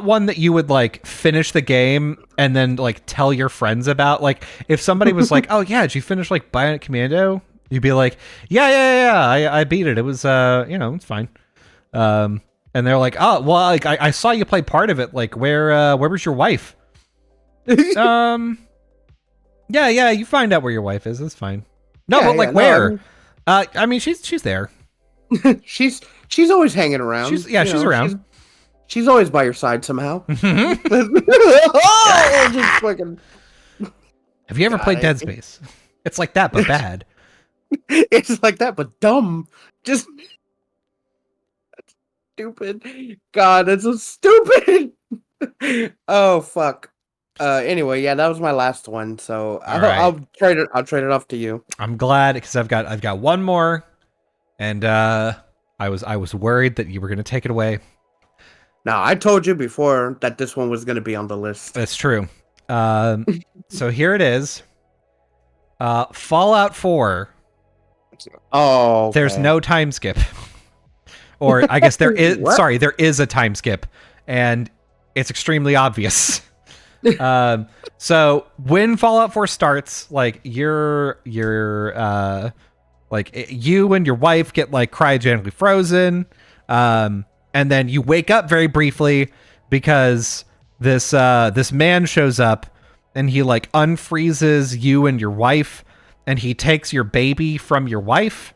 one that you would like finish the game and then like tell your friends about. Like if somebody was like, "Oh yeah, did you finish like Bionic Commando?" You'd be like, "Yeah, I beat it. It was it's fine." And they're like, "Oh, well, like I saw you play part of it. Like where was your wife?" Yeah, you find out where your wife is. That's fine. No, Yeah, but like yeah, where? I mean, she's there. she's always hanging around. She's around. She's always by your side somehow. Mm-hmm. Oh, just fucking. Have you ever played Dead Space? It's like that, but bad. It's like that, but dumb. Just that's stupid. God, that's so stupid. Oh fuck. Anyway, yeah, that was my last one. So I'll trade it. I'll trade it off to you. I'm glad because I've got one more, and I was worried that you were gonna take it away. Now I told you before that this one was gonna be on the list. That's true. So here it is. Fallout 4. Oh, okay. There's no time skip, or I guess there is. Sorry, there is a time skip, and it's extremely obvious. So when Fallout 4 starts, like you're like you and your wife get like cryogenically frozen, and then you wake up very briefly because this man shows up and he like unfreezes you and your wife, and he takes your baby from your wife.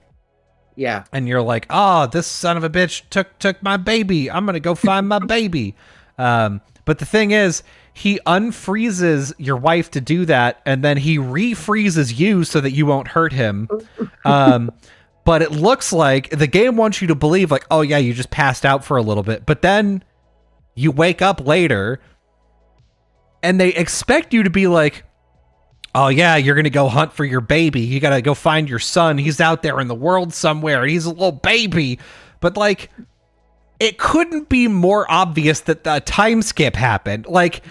Yeah. And you're like, oh, this son of a bitch took my baby. I'm gonna go find my baby. But the thing is, he unfreezes your wife to do that, and then he refreezes you so that you won't hurt him. But it looks like the game wants you to believe, like, oh yeah, you just passed out for a little bit. But then you wake up later, and they expect you to be like, oh yeah, you're gonna go hunt for your baby. You gotta go find your son. He's out there in the world somewhere. He's a little baby. But like, it couldn't be more obvious that the time skip happened. Like,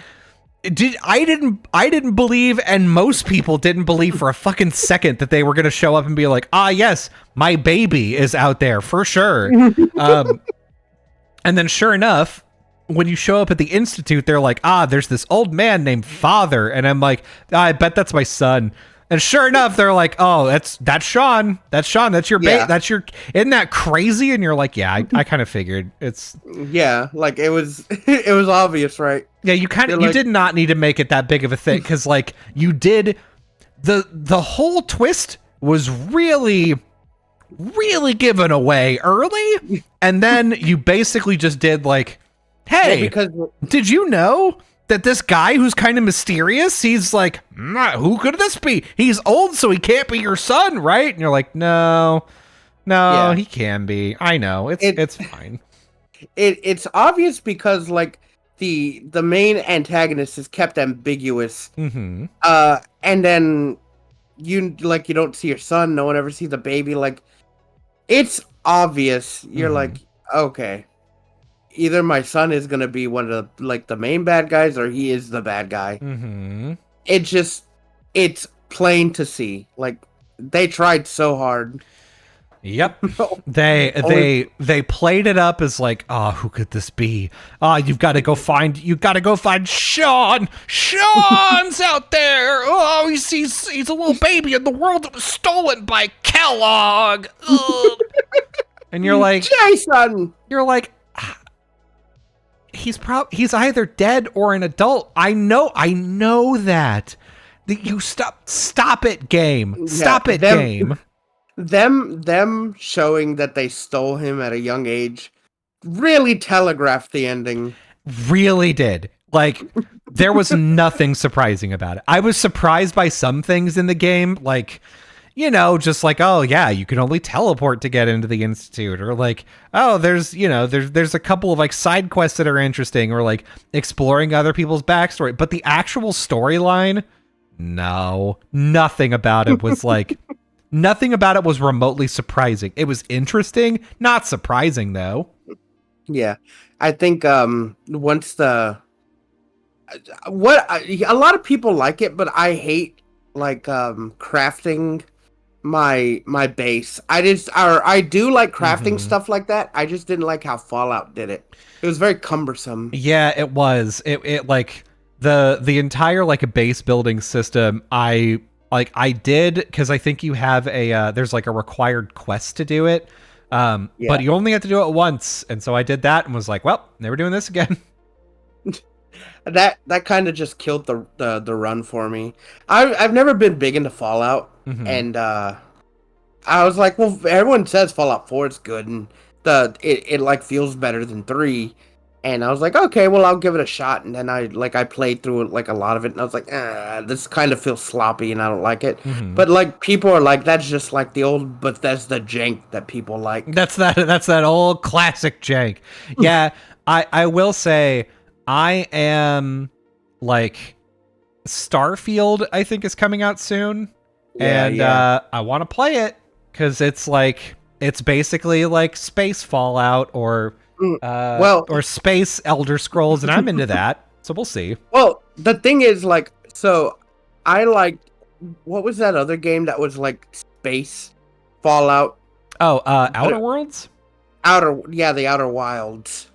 I didn't believe, and most people didn't believe for a fucking second that they were gonna show up and be like, ah yes, my baby is out there for sure. And then sure enough, when you show up at the Institute, they're like, ah, there's this old man named Father. And I'm like, I bet that's my son. And sure enough, they're like, oh, that's Sean. That's Sean. That's your baby. That's your, isn't that crazy? And you're like, yeah, I kind of figured it's. Yeah, like it was obvious, right? Yeah, you did not need to make it that big of a thing. Cause like you did, the whole twist was really given away early. And then you basically just did like, hey, because did you know that this guy who's kind of mysterious, he's like, who could this be? He's old, so he can't be your son, right? And you're like, no, yeah. He can be. I know. It's fine. It's obvious because like the main antagonist is kept ambiguous. Mm-hmm. And then you don't see your son, no one ever sees the baby. Like, it's obvious. You're like, okay. Either my son is gonna be one of the main bad guys, or he is the bad guy. Mm-hmm. It's plain to see. Like, they tried so hard. Yep. They played it up as like, oh, who could this be? Oh, you gotta go find Sean. Sean's out there. Oh, he's a little baby in the world that was stolen by Kellogg. And you're like, Jason. You're like, he's either dead or an adult. I know that. You stop it, game. Stop it, game. Them showing that they stole him at a young age really telegraphed the ending. Really did. Like, there was nothing surprising about it. I was surprised by some things in the game, like, you know, just like, oh yeah, you can only teleport to get into the Institute, or like, oh, there's a couple of like side quests that are interesting, or like exploring other people's backstory. But the actual storyline, no, nothing about it was like, Nothing about it was remotely surprising. It was interesting, not surprising though. Yeah, I think once the a lot of people like it, but I hate like crafting my base. I do like crafting stuff like that. I just didn't like how Fallout did it. It was very cumbersome. Yeah, it was. It like the entire like a base building system. I did because I think you have a there's like a required quest to do it. But you only have to do it once, and so I did that and was like, well, never doing this again. That kind of just killed the run for me. I've never been big into Fallout, and I was like, well, everyone says Fallout 4 is good, and it like feels better than 3. And I was like, okay, well, I'll give it a shot. And then I played through it, like a lot of it, and I was like, this kind of feels sloppy, and I don't like it. But like people are like, that's just like the old Bethesda jank that people like. That's that old classic jank. Yeah, I will say I am like Starfield. I think is coming out soon, and I want to play it because it's basically like space Fallout or space Elder Scrolls, and I'm into that. So we'll see. Well, the thing is, like, so I liked, what was that other game that was like space Fallout? Oh, Outer Worlds? The Outer Wilds.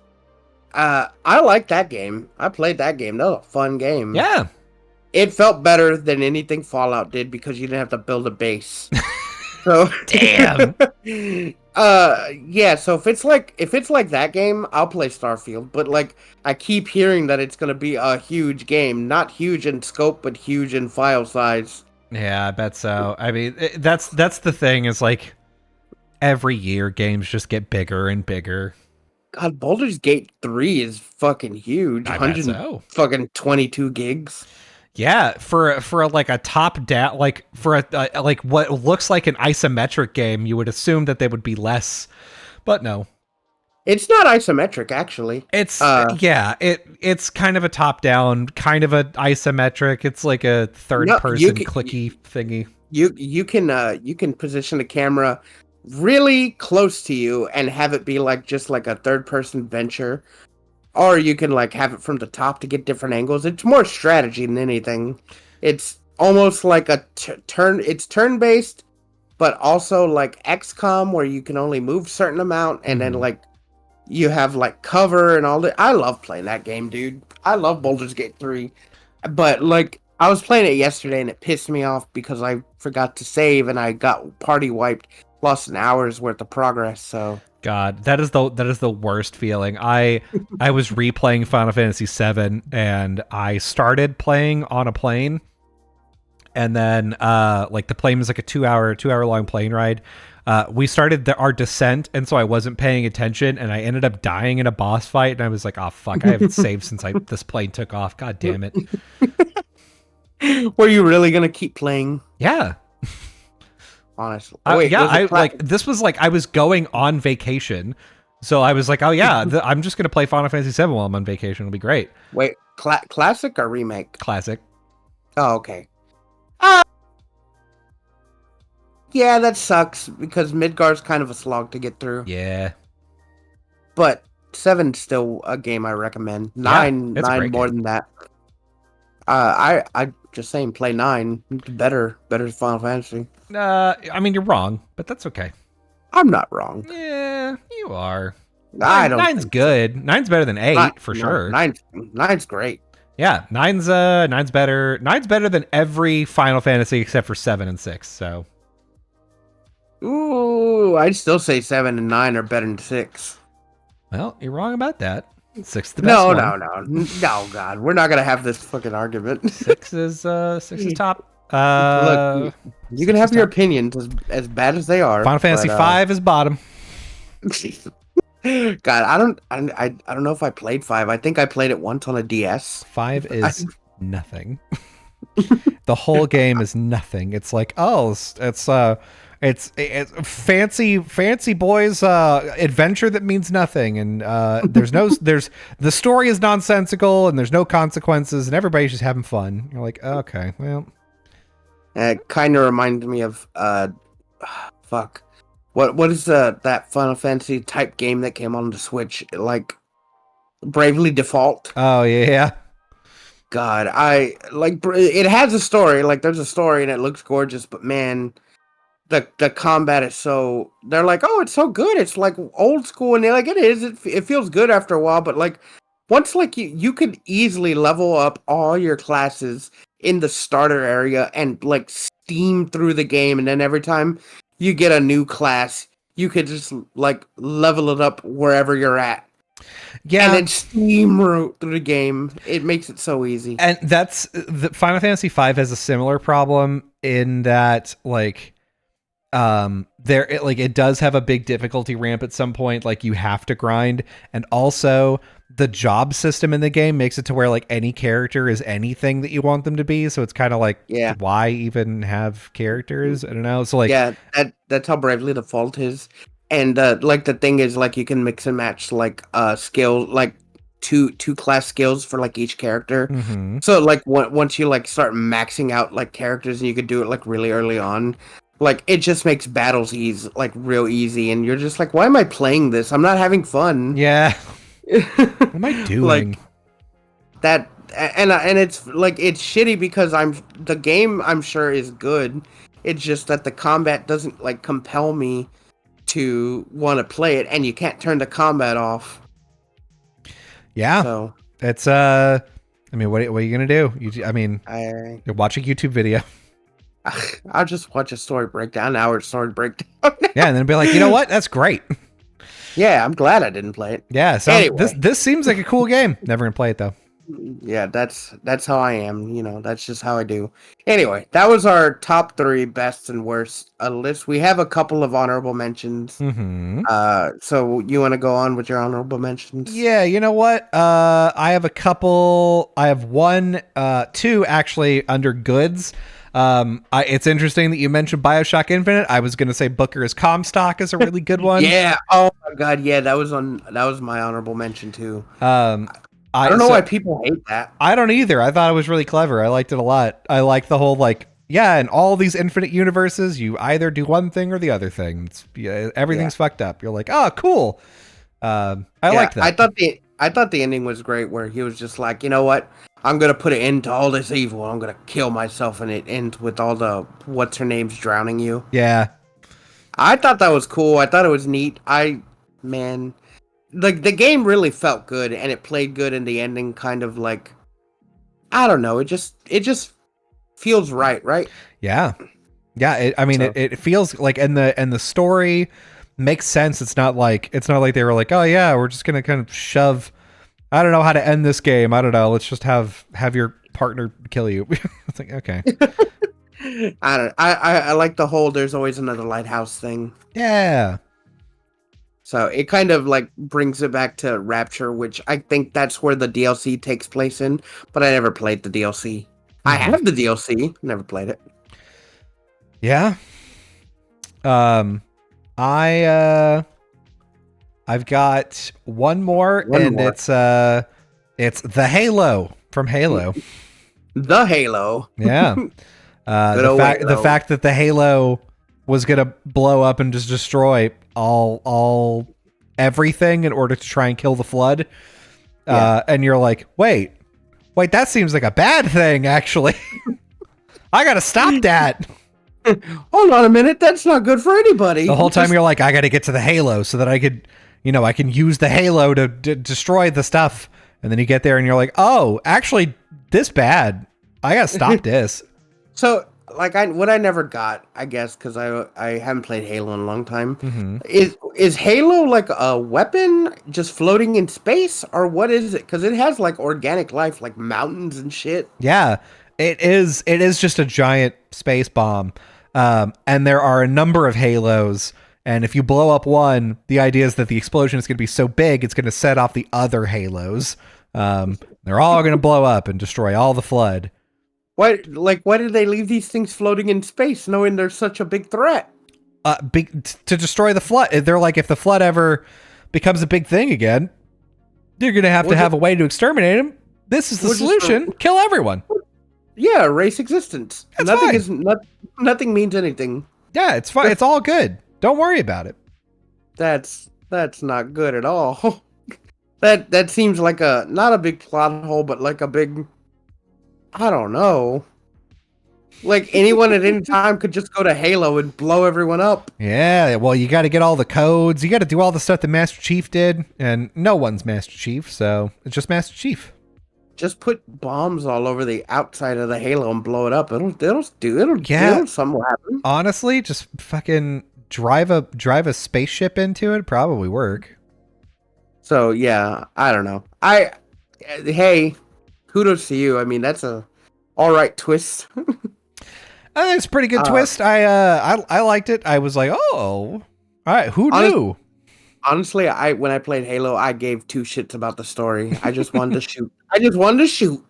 I liked that game. I played that game. That was a fun game. Yeah. It felt better than anything Fallout did because you didn't have to build a base. So damn. Yeah, so if it's like that game, I'll play Starfield, but like I keep hearing that it's going to be a huge game, not huge in scope but huge in file size. Yeah, I bet so. I mean, that's the thing is like every year games just get bigger and bigger. God, Baldur's Gate 3 is fucking huge. I bet so. Fucking 22 gigs. Yeah, for like a top down, like for a like what looks like an isometric game, you would assume that they would be less, but no, it's not isometric actually. It's it's kind of a top down, kind of a isometric. It's like a third person clicky thingy. You can position the camera really close to you and have it be like just like a third person venture. Or you can like have it from the top to get different angles. It's more strategy than anything. It's almost like a turn. It's turn-based, but also like XCOM where you can only move a certain amount, and then like you have like cover and all that. I love playing that game, dude. I love Baldur's Gate 3, but like I was playing it yesterday and it pissed me off because I forgot to save and I got party wiped, lost an hour's worth of progress. So. God, that is the worst feeling. I was replaying Final Fantasy VII and I started playing on a plane, and then like the plane was like a 2 hour long plane ride. We started our descent, and so I wasn't paying attention, and I ended up dying in a boss fight. And I was like, "Oh fuck! I haven't saved since this plane took off. God damn it!" Were you really gonna keep playing? Yeah. Honestly, this was like I was going on vacation, so I was like, oh yeah, I'm just gonna play Final Fantasy VII while I'm on vacation. It'll be great. Wait, classic or remake? Classic. Oh, okay. Yeah, that sucks because Midgar's kind of a slog to get through. Yeah, but 7's still a game I recommend. 9 more than that. I just saying, play 9. Better Final Fantasy. I mean, you're wrong, but that's okay. I'm not wrong. Yeah, you are. I don't. 9's good. So. 9's better than 8 for sure. 9's great. Yeah, 9's better. 9's better than every Final Fantasy except for 7 and 6. So. Ooh, I'd still say 7 and 9 are better than 6. Well, you're wrong about that. 6 is the best one. No, God, we're not gonna have this fucking argument. 6 is top. Look, you can have your opinions as bad as they are. Final Fantasy 5 is bottom. God, I don't know if I played 5. I think I played it once on a DS. 5 is nothing. The whole game is nothing. It's like, it's fancy boys adventure that means nothing, and the story is nonsensical, and there's no consequences, and everybody's just having fun. You're like, okay, well, it kind of reminded me of fuck. What is that Final Fantasy type game that came on the Switch? Like Bravely Default. Oh yeah. God, I like it has a story. Like there's a story and it looks gorgeous, but man, the combat is so. They're like, oh, it's so good. It's like old school, and they're like, it is. It feels good after a while, but like once like you could easily level up all your classes in the starter area and like steam through the game, and then every time you get a new class, you could just like level it up wherever you're at. Yeah. And then steamroll through the game. It makes it so easy. And that's the Final Fantasy V has a similar problem in that like it does have a big difficulty ramp at some point, like you have to grind, and also the job system in the game makes it to where like any character is anything that you want them to be, so it's kind of like, why even have characters? I don't know. So like, that's how Bravely Default is. And like the thing is, like you can mix and match like skill, like two class skills for like each character. Mm-hmm. So like once you like start maxing out like characters, and you could do it like really early on, like it just makes battles like real easy, and you're just like, why am I playing this? I'm not having fun. Yeah. What am I doing? Like that, and it's like it's shitty because the game I'm sure is good. It's just that the combat doesn't like compel me to want to play it, and you can't turn the combat off. Yeah. So it's I mean, what are you gonna do? You watch a YouTube video. I'll just watch a story breakdown, an hour story breakdown. Yeah, and then be like, you know what? That's great. Yeah, I'm glad I didn't play it. Yeah, so anyway. This seems like a cool game. Never gonna play it though. Yeah, that's how I am. You know, that's just how I do. Anyway, that was our top 3 best and worst list. We have a couple of honorable mentions. Mm-hmm. So you want to go on with your honorable mentions? Yeah, you know what? I have a couple. I have two actually under goods. It's interesting that you mentioned BioShock Infinite. I was going to say Booker's Comstock is a really good one. Yeah. Oh my God. Yeah, that was my honorable mention too. I don't know why people hate that. I don't either. I thought it was really clever. I liked it a lot. I like the whole like, yeah, in all these infinite universes, you either do one thing or the other thing. Everything's fucked up. You're like, oh, cool. I like that. I thought the ending was great, where he was just like, you know what? I'm gonna put an end to all this evil. I'm gonna kill myself, and it ends with all the what's her name's drowning you. Yeah, I thought that was cool. I thought it was neat. Like the game really felt good, and it played good, and the ending kind of like, I don't know. It just feels right? Yeah. It feels like, and the story makes sense. It's not like they were like, oh yeah, we're just gonna kind of shove. I don't know how to end this game. I don't know. Let's just have your partner kill you. It's like, okay. I like the whole there's always another lighthouse thing. Yeah. So it kind of like brings it back to Rapture, which I think that's where the DLC takes place in, but I never played the DLC. Mm-hmm. I have the DLC, never played it. Yeah. I've got one more. It's the Halo from Halo. The Halo. Yeah. The fact that the Halo was gonna blow up and just destroy all everything in order to try and kill the Flood. And you're like, wait, that seems like a bad thing, actually. I gotta stop that. Hold on a minute, that's not good for anybody. The whole time you're like, I gotta get to the Halo so that I could, I can use the Halo to destroy the stuff. And then you get there and you're like, oh, actually, this bad. I gotta stop this. So, like, what I never got, I guess, because I haven't played Halo in a long time, mm-hmm. is Halo like a weapon just floating in space, or what is it? Because it has like organic life, like mountains and shit. Yeah, it is. It is just a giant space bomb, and there are a number of Halos. And if you blow up one, the idea is that the explosion is going to be so big, it's going to set off the other Halos. They're all going to blow up and destroy all the Flood. Why did they leave these things floating in space, knowing they're such a big threat? To destroy the Flood. They're like, if the Flood ever becomes a big thing again, you're going to have a way to exterminate them. This is the solution. Kill everyone. Yeah, race existence. That's fine. Nothing means anything. Yeah, it's fine. It's all good. Don't worry about it. That's not good at all. That seems like a not a big plot hole, but like a big, I don't know. Like anyone at any time could just go to Halo and blow everyone up. Yeah, well, you got to get all the codes. You got to do all the stuff that Master Chief did, and no one's Master Chief, so it's just Master Chief. Just put bombs all over the outside of the Halo and blow it up. It'll something will happen. Honestly, just fucking drive a spaceship into it, probably work. So yeah, I don't know. Hey, kudos to you. I mean, that's a all right twist. I think it's a pretty good twist. I liked it. I was like, oh, all right, who knew? Honestly, when I played Halo, I gave two shits about the story. I just wanted to shoot. I just wanted to shoot.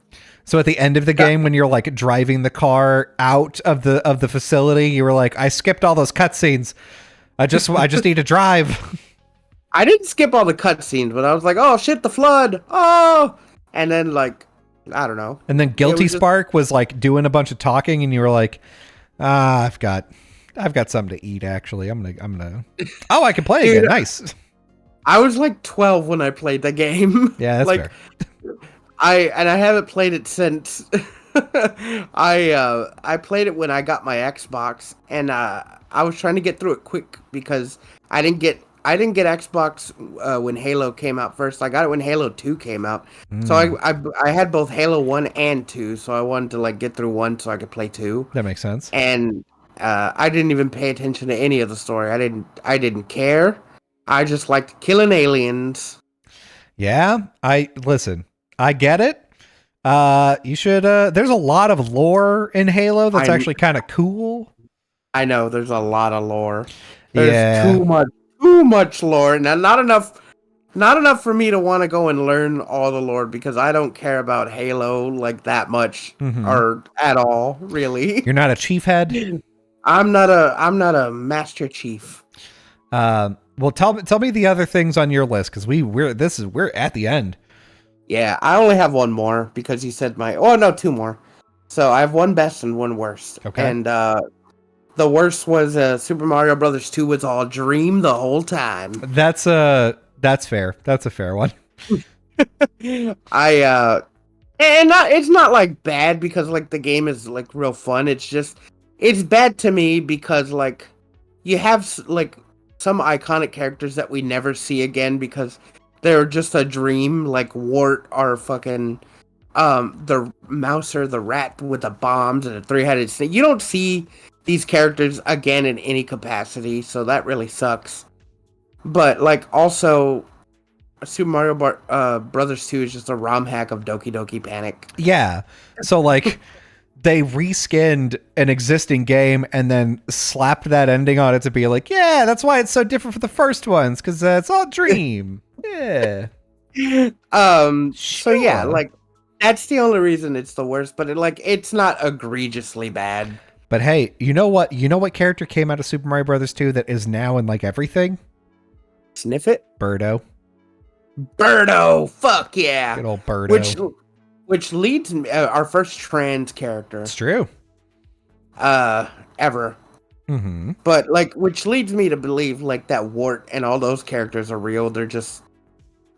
So at the end of the game, when you're like driving the car out of the facility, you were like, I skipped all those cutscenes. I just need to drive. I didn't skip all the cutscenes, but I was like, oh shit, the flood. Oh, and then like, I don't know. And then Guilty Spark was like doing a bunch of talking, and you were like, I've got something to eat. Actually, I'm gonna. Oh, I can play again. Nice. I was like 12 when I played the game. Yeah, that's like, fair. I haven't played it since. I played it when I got my Xbox, and I was trying to get through it quick because I didn't get Xbox when Halo came out first. I got it when Halo 2 came out. So I had both Halo 1 and 2, so I wanted to like get through 1 so I could play 2. That makes sense. And I didn't even pay attention to any of the story. I didn't care. I just liked killing aliens. Yeah, I get it. You should there's a lot of lore in Halo that's actually kind of cool. I know there's a lot of lore. There's too much lore. Now not enough for me to want to go and learn all the lore because I don't care about Halo like that much or at all, really. You're not a chief head? I'm not a Master Chief. Well, tell me the other things on your list because we're at the end. Yeah, I only have one more because you said two more. So I have one best and one worst. Okay. And the worst was Super Mario Brothers 2 was all a dream the whole time. That's fair. That's a fair one. It's not like bad because like the game is like real fun. It's bad to me because like you have like some iconic characters that we never see again because they're just a dream, like Wart or fucking the Mouser, the rat with the bombs and a three-headed snake. You don't see these characters again in any capacity, so that really sucks. But like also Super Mario Brothers 2 is just a ROM hack of Doki Doki Panic. Yeah. So like they reskinned an existing game and then slapped that ending on it to be like, yeah, that's why it's so different from the first ones because it's all dream. Yeah. Sure. So yeah, like that's the only reason it's the worst, but it's not egregiously bad. But hey, you know what character came out of Super Mario Brothers 2 that is now in like everything? Sniff it? Birdo, fuck yeah. Good old Birdo. Which leads me, our first trans character. It's true. Ever. Mm-hmm. But which leads me to believe that Wart and all those characters are real. They're just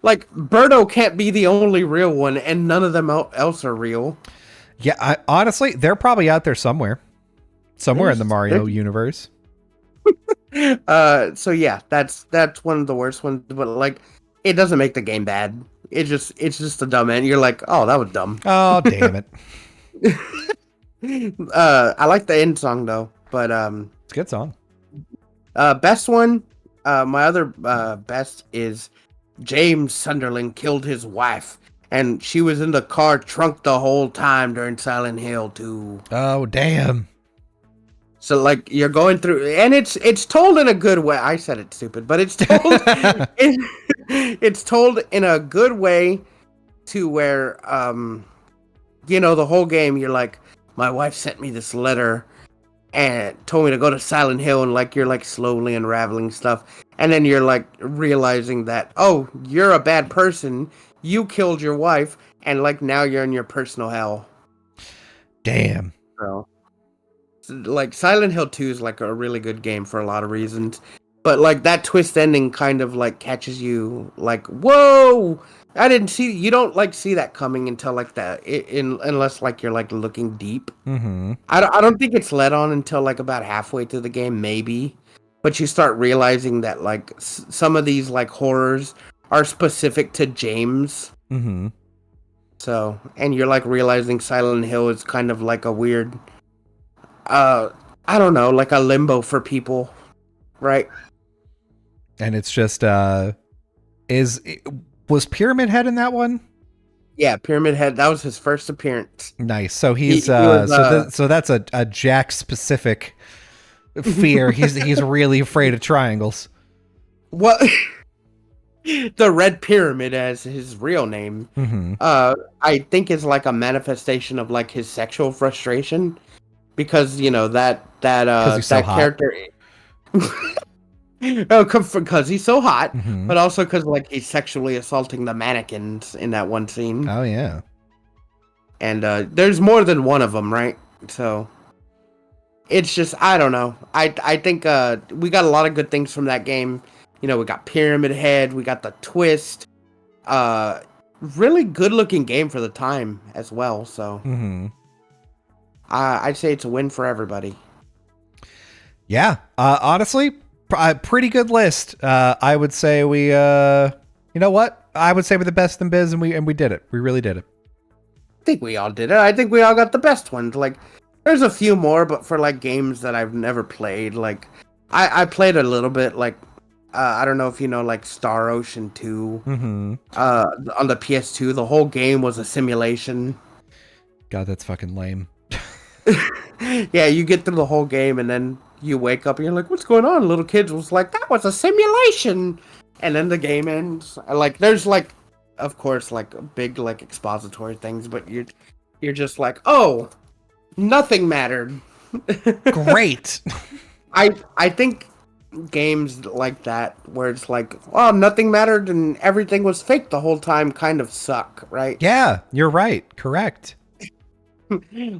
Birdo can't be the only real one, and none of them else are real. Yeah, honestly, they're probably out there somewhere in the Mario universe. So yeah, that's one of the worst ones. But it doesn't make the game bad. It's just a dumb end. You're like, oh, that was dumb. Oh, damn it. I like the end song though, but it's a good song. Best one, my other best is James Sunderland killed his wife, and she was in the car trunk the whole time during Silent Hill 2. Oh, damn. So you're going through, and it's told in a good way. I said it's stupid, but it's told it's told in a good way to where the whole game you're like, my wife sent me this letter and told me to go to Silent Hill, and you're slowly unraveling stuff, and then you're realizing that, oh, you're a bad person, you killed your wife, and now you're in your personal hell. Damn. like Silent Hill 2 is like a really good game for a lot of reasons. But like that twist ending kind of like catches you like, whoa! I didn't see you don't like see that coming until like that unless like you're like looking deep. Mm-hmm. I don't think it's led on until like about halfway through the game, maybe. But you start realizing that like some of these like horrors are specific to James. Mm-hmm. So, and you're like realizing Silent Hill is kind of like a weird, I don't know, like a limbo for people, right? And it's just, was Pyramid Head in that one? Yeah, Pyramid Head. That was his first appearance. Nice. So he's, He was, so that's a Jack specific fear. He's really afraid of triangles. what? The Red Pyramid as his real name. Mm-hmm. I think is like a manifestation of like his sexual frustration because you know that he's so hot. character. Oh, because he's so hot, Mm-hmm. but also because like he's sexually assaulting the mannequins in that one scene. Oh yeah. And there's more than one of them, right? So it's just I don't know. I think we got a lot of good things from that game. You know, we got Pyramid Head, we got the twist. Really good looking game for the time as well. So Mm-hmm. I'd say it's a win for everybody. Yeah. Honestly, pretty good list. I would say we, you know what? I would say we're the best in biz, and we did it. We really did it. I think we all did it. I think we all got the best ones. Like, there's a few more, but for like games that I've never played, like I played a little bit. Like, I don't know if you know, like Star Ocean 2. Mm-hmm. On the PS2, the whole game was a simulation. God, that's fucking lame. Yeah, you get through the whole game and then you wake up and you're like, what's going on? Little kids was like, that was a simulation. And then the game ends. Like, there's like, of course, like big like expository things, but you're just like, oh, nothing mattered. Great. I think games like that where it's like, oh, nothing mattered and everything was fake the whole time kind of suck, right? Yeah, you're right. Correct.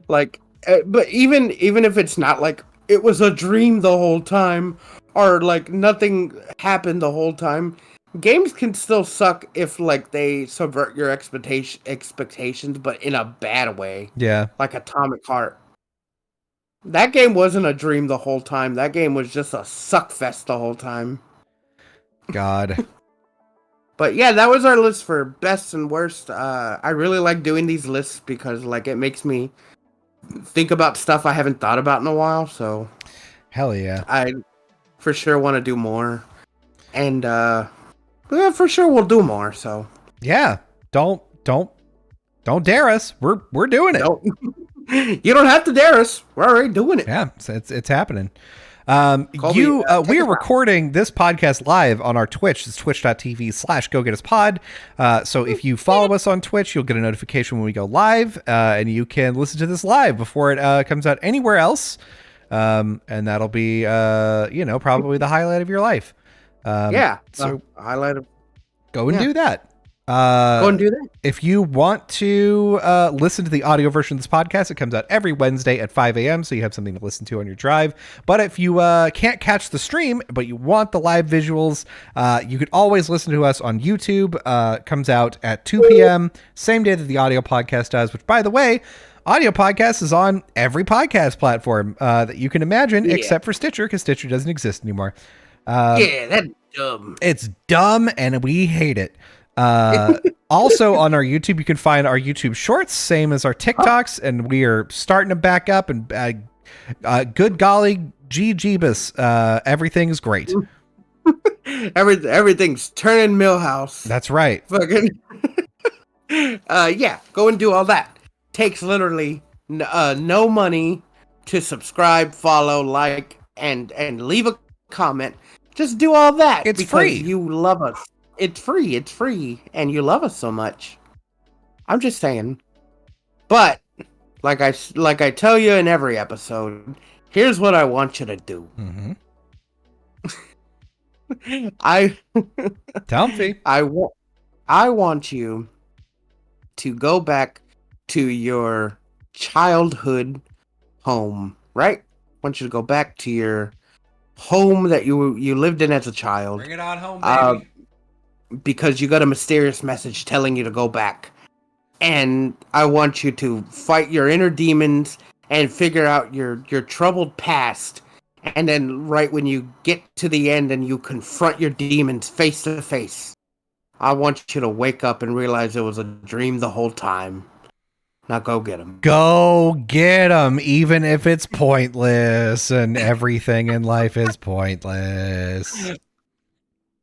Like, but even if it's not like it was a dream the whole time or like nothing happened the whole time, games can still suck if like they subvert your expectations but in a bad way. Yeah. Like Atomic Heart, that game wasn't a dream the whole time. That game was just a suck fest the whole time. God. But yeah, that was our list for best and worst. I really like doing these lists because like it makes me think about stuff I haven't thought about in a while. So Hell yeah. I for sure want to do more, and yeah, for sure we'll do more. So Yeah. Don't dare us. We're doing it. don't you don't have to dare us. We're already doing it. Yeah, it's happening. We Colby, are take us out. recording this podcast live on our Twitch. It's twitch.tv/GoGetUsPod. So if you follow us on Twitch, you'll get a notification when we go live, and you can listen to this live before it comes out anywhere else. And that'll be, probably the highlight of your life. Yeah. So highlight of go and do that. go and do that. If you want to listen to the audio version of this podcast, it comes out every Wednesday at 5 a.m., so you have something to listen to on your drive. But if you can't catch the stream, but you want the live visuals, you could always listen to us on YouTube. Comes out at 2 p.m., same day that the audio podcast does, which, by the way, audio podcast is on every podcast platform that you can imagine, except for Stitcher, because Stitcher doesn't exist anymore. Yeah, that's dumb. It's dumb, and we hate it. Also on our YouTube, you can find our YouTube shorts, same as our TikToks, and we are starting to back up, and good golly, Jeebus, everything's great. Everything's turning Millhouse. That's right. Fucking yeah, go and do all that. Takes literally no money to subscribe, follow, like, and leave a comment. Just do all that. It's because free. You love us. It's free, and you love us so much. I'm just saying. But like I tell you in every episode, here's what I want you to do. Mm-hmm. Tell me. I want you to go back to your childhood home, right? want you to go back to your home that you lived in as a child. Bring it on home, baby. Because you got a mysterious message telling you to go back. And I want you to fight your inner demons and figure out your troubled past. And then right when you get to the end and you confront your demons face to face, I want you to wake up and realize it was a dream the whole time. Now go get him. Go get him, even if it's pointless and everything in life is pointless.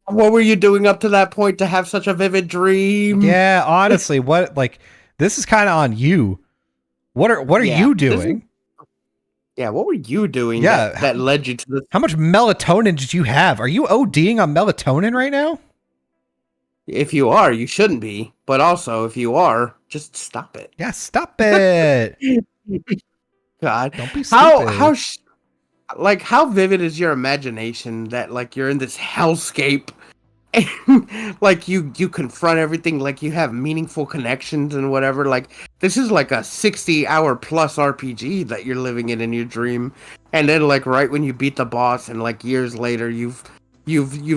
What were you doing up to that point to have such a vivid dream? Yeah, honestly, this is kind of on you. What are you doing? What were you doing that led you to this? How much melatonin did you have? Are you ODing on melatonin right now? If you are, you shouldn't be. But also, if you are, just stop it. Yeah, stop it. God, don't be stupid. How vivid is your imagination that like you're in this hellscape and like you confront everything, like you have meaningful connections and whatever. Like this is like a 60-hour plus RPG that you're living in your dream. And then like right when you beat the boss and like years later you've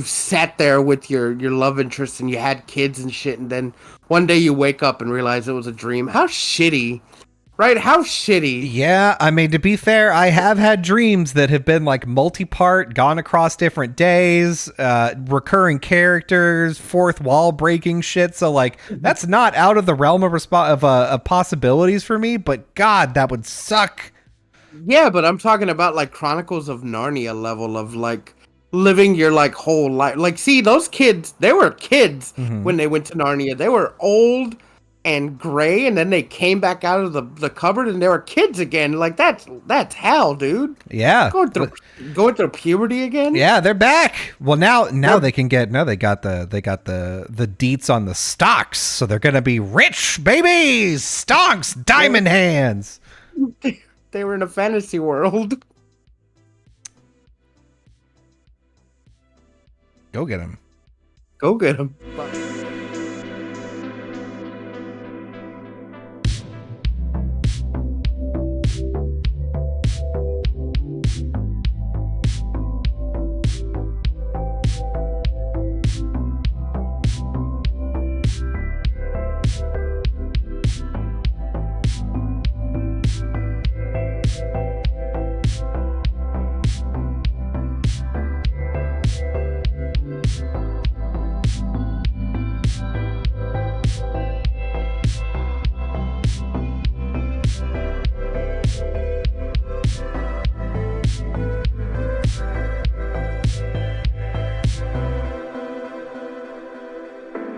sat there with your love interest and you had kids and shit, and then one day you wake up and realize it was a dream. How shitty. Right? How shitty. Yeah, I mean, to be fair, I have had dreams that have been like multi-part, gone across different days, recurring characters, fourth wall breaking shit. So like, that's not out of the realm of possibilities for me. But God, that would suck. Yeah, but I'm talking about like Chronicles of Narnia level of like living your like whole life. Like, see, those kids, they were kids when they went to Narnia. They were old and gray, and then they came back out of the cupboard and they were kids again. Like that's hell, dude. Yeah, going through puberty again. Yeah, they're back. Well, now they can get they got the deets on the stocks, so they're gonna be rich babies. Stocks, diamond hands. They were in a fantasy world. Go get them. Go get them.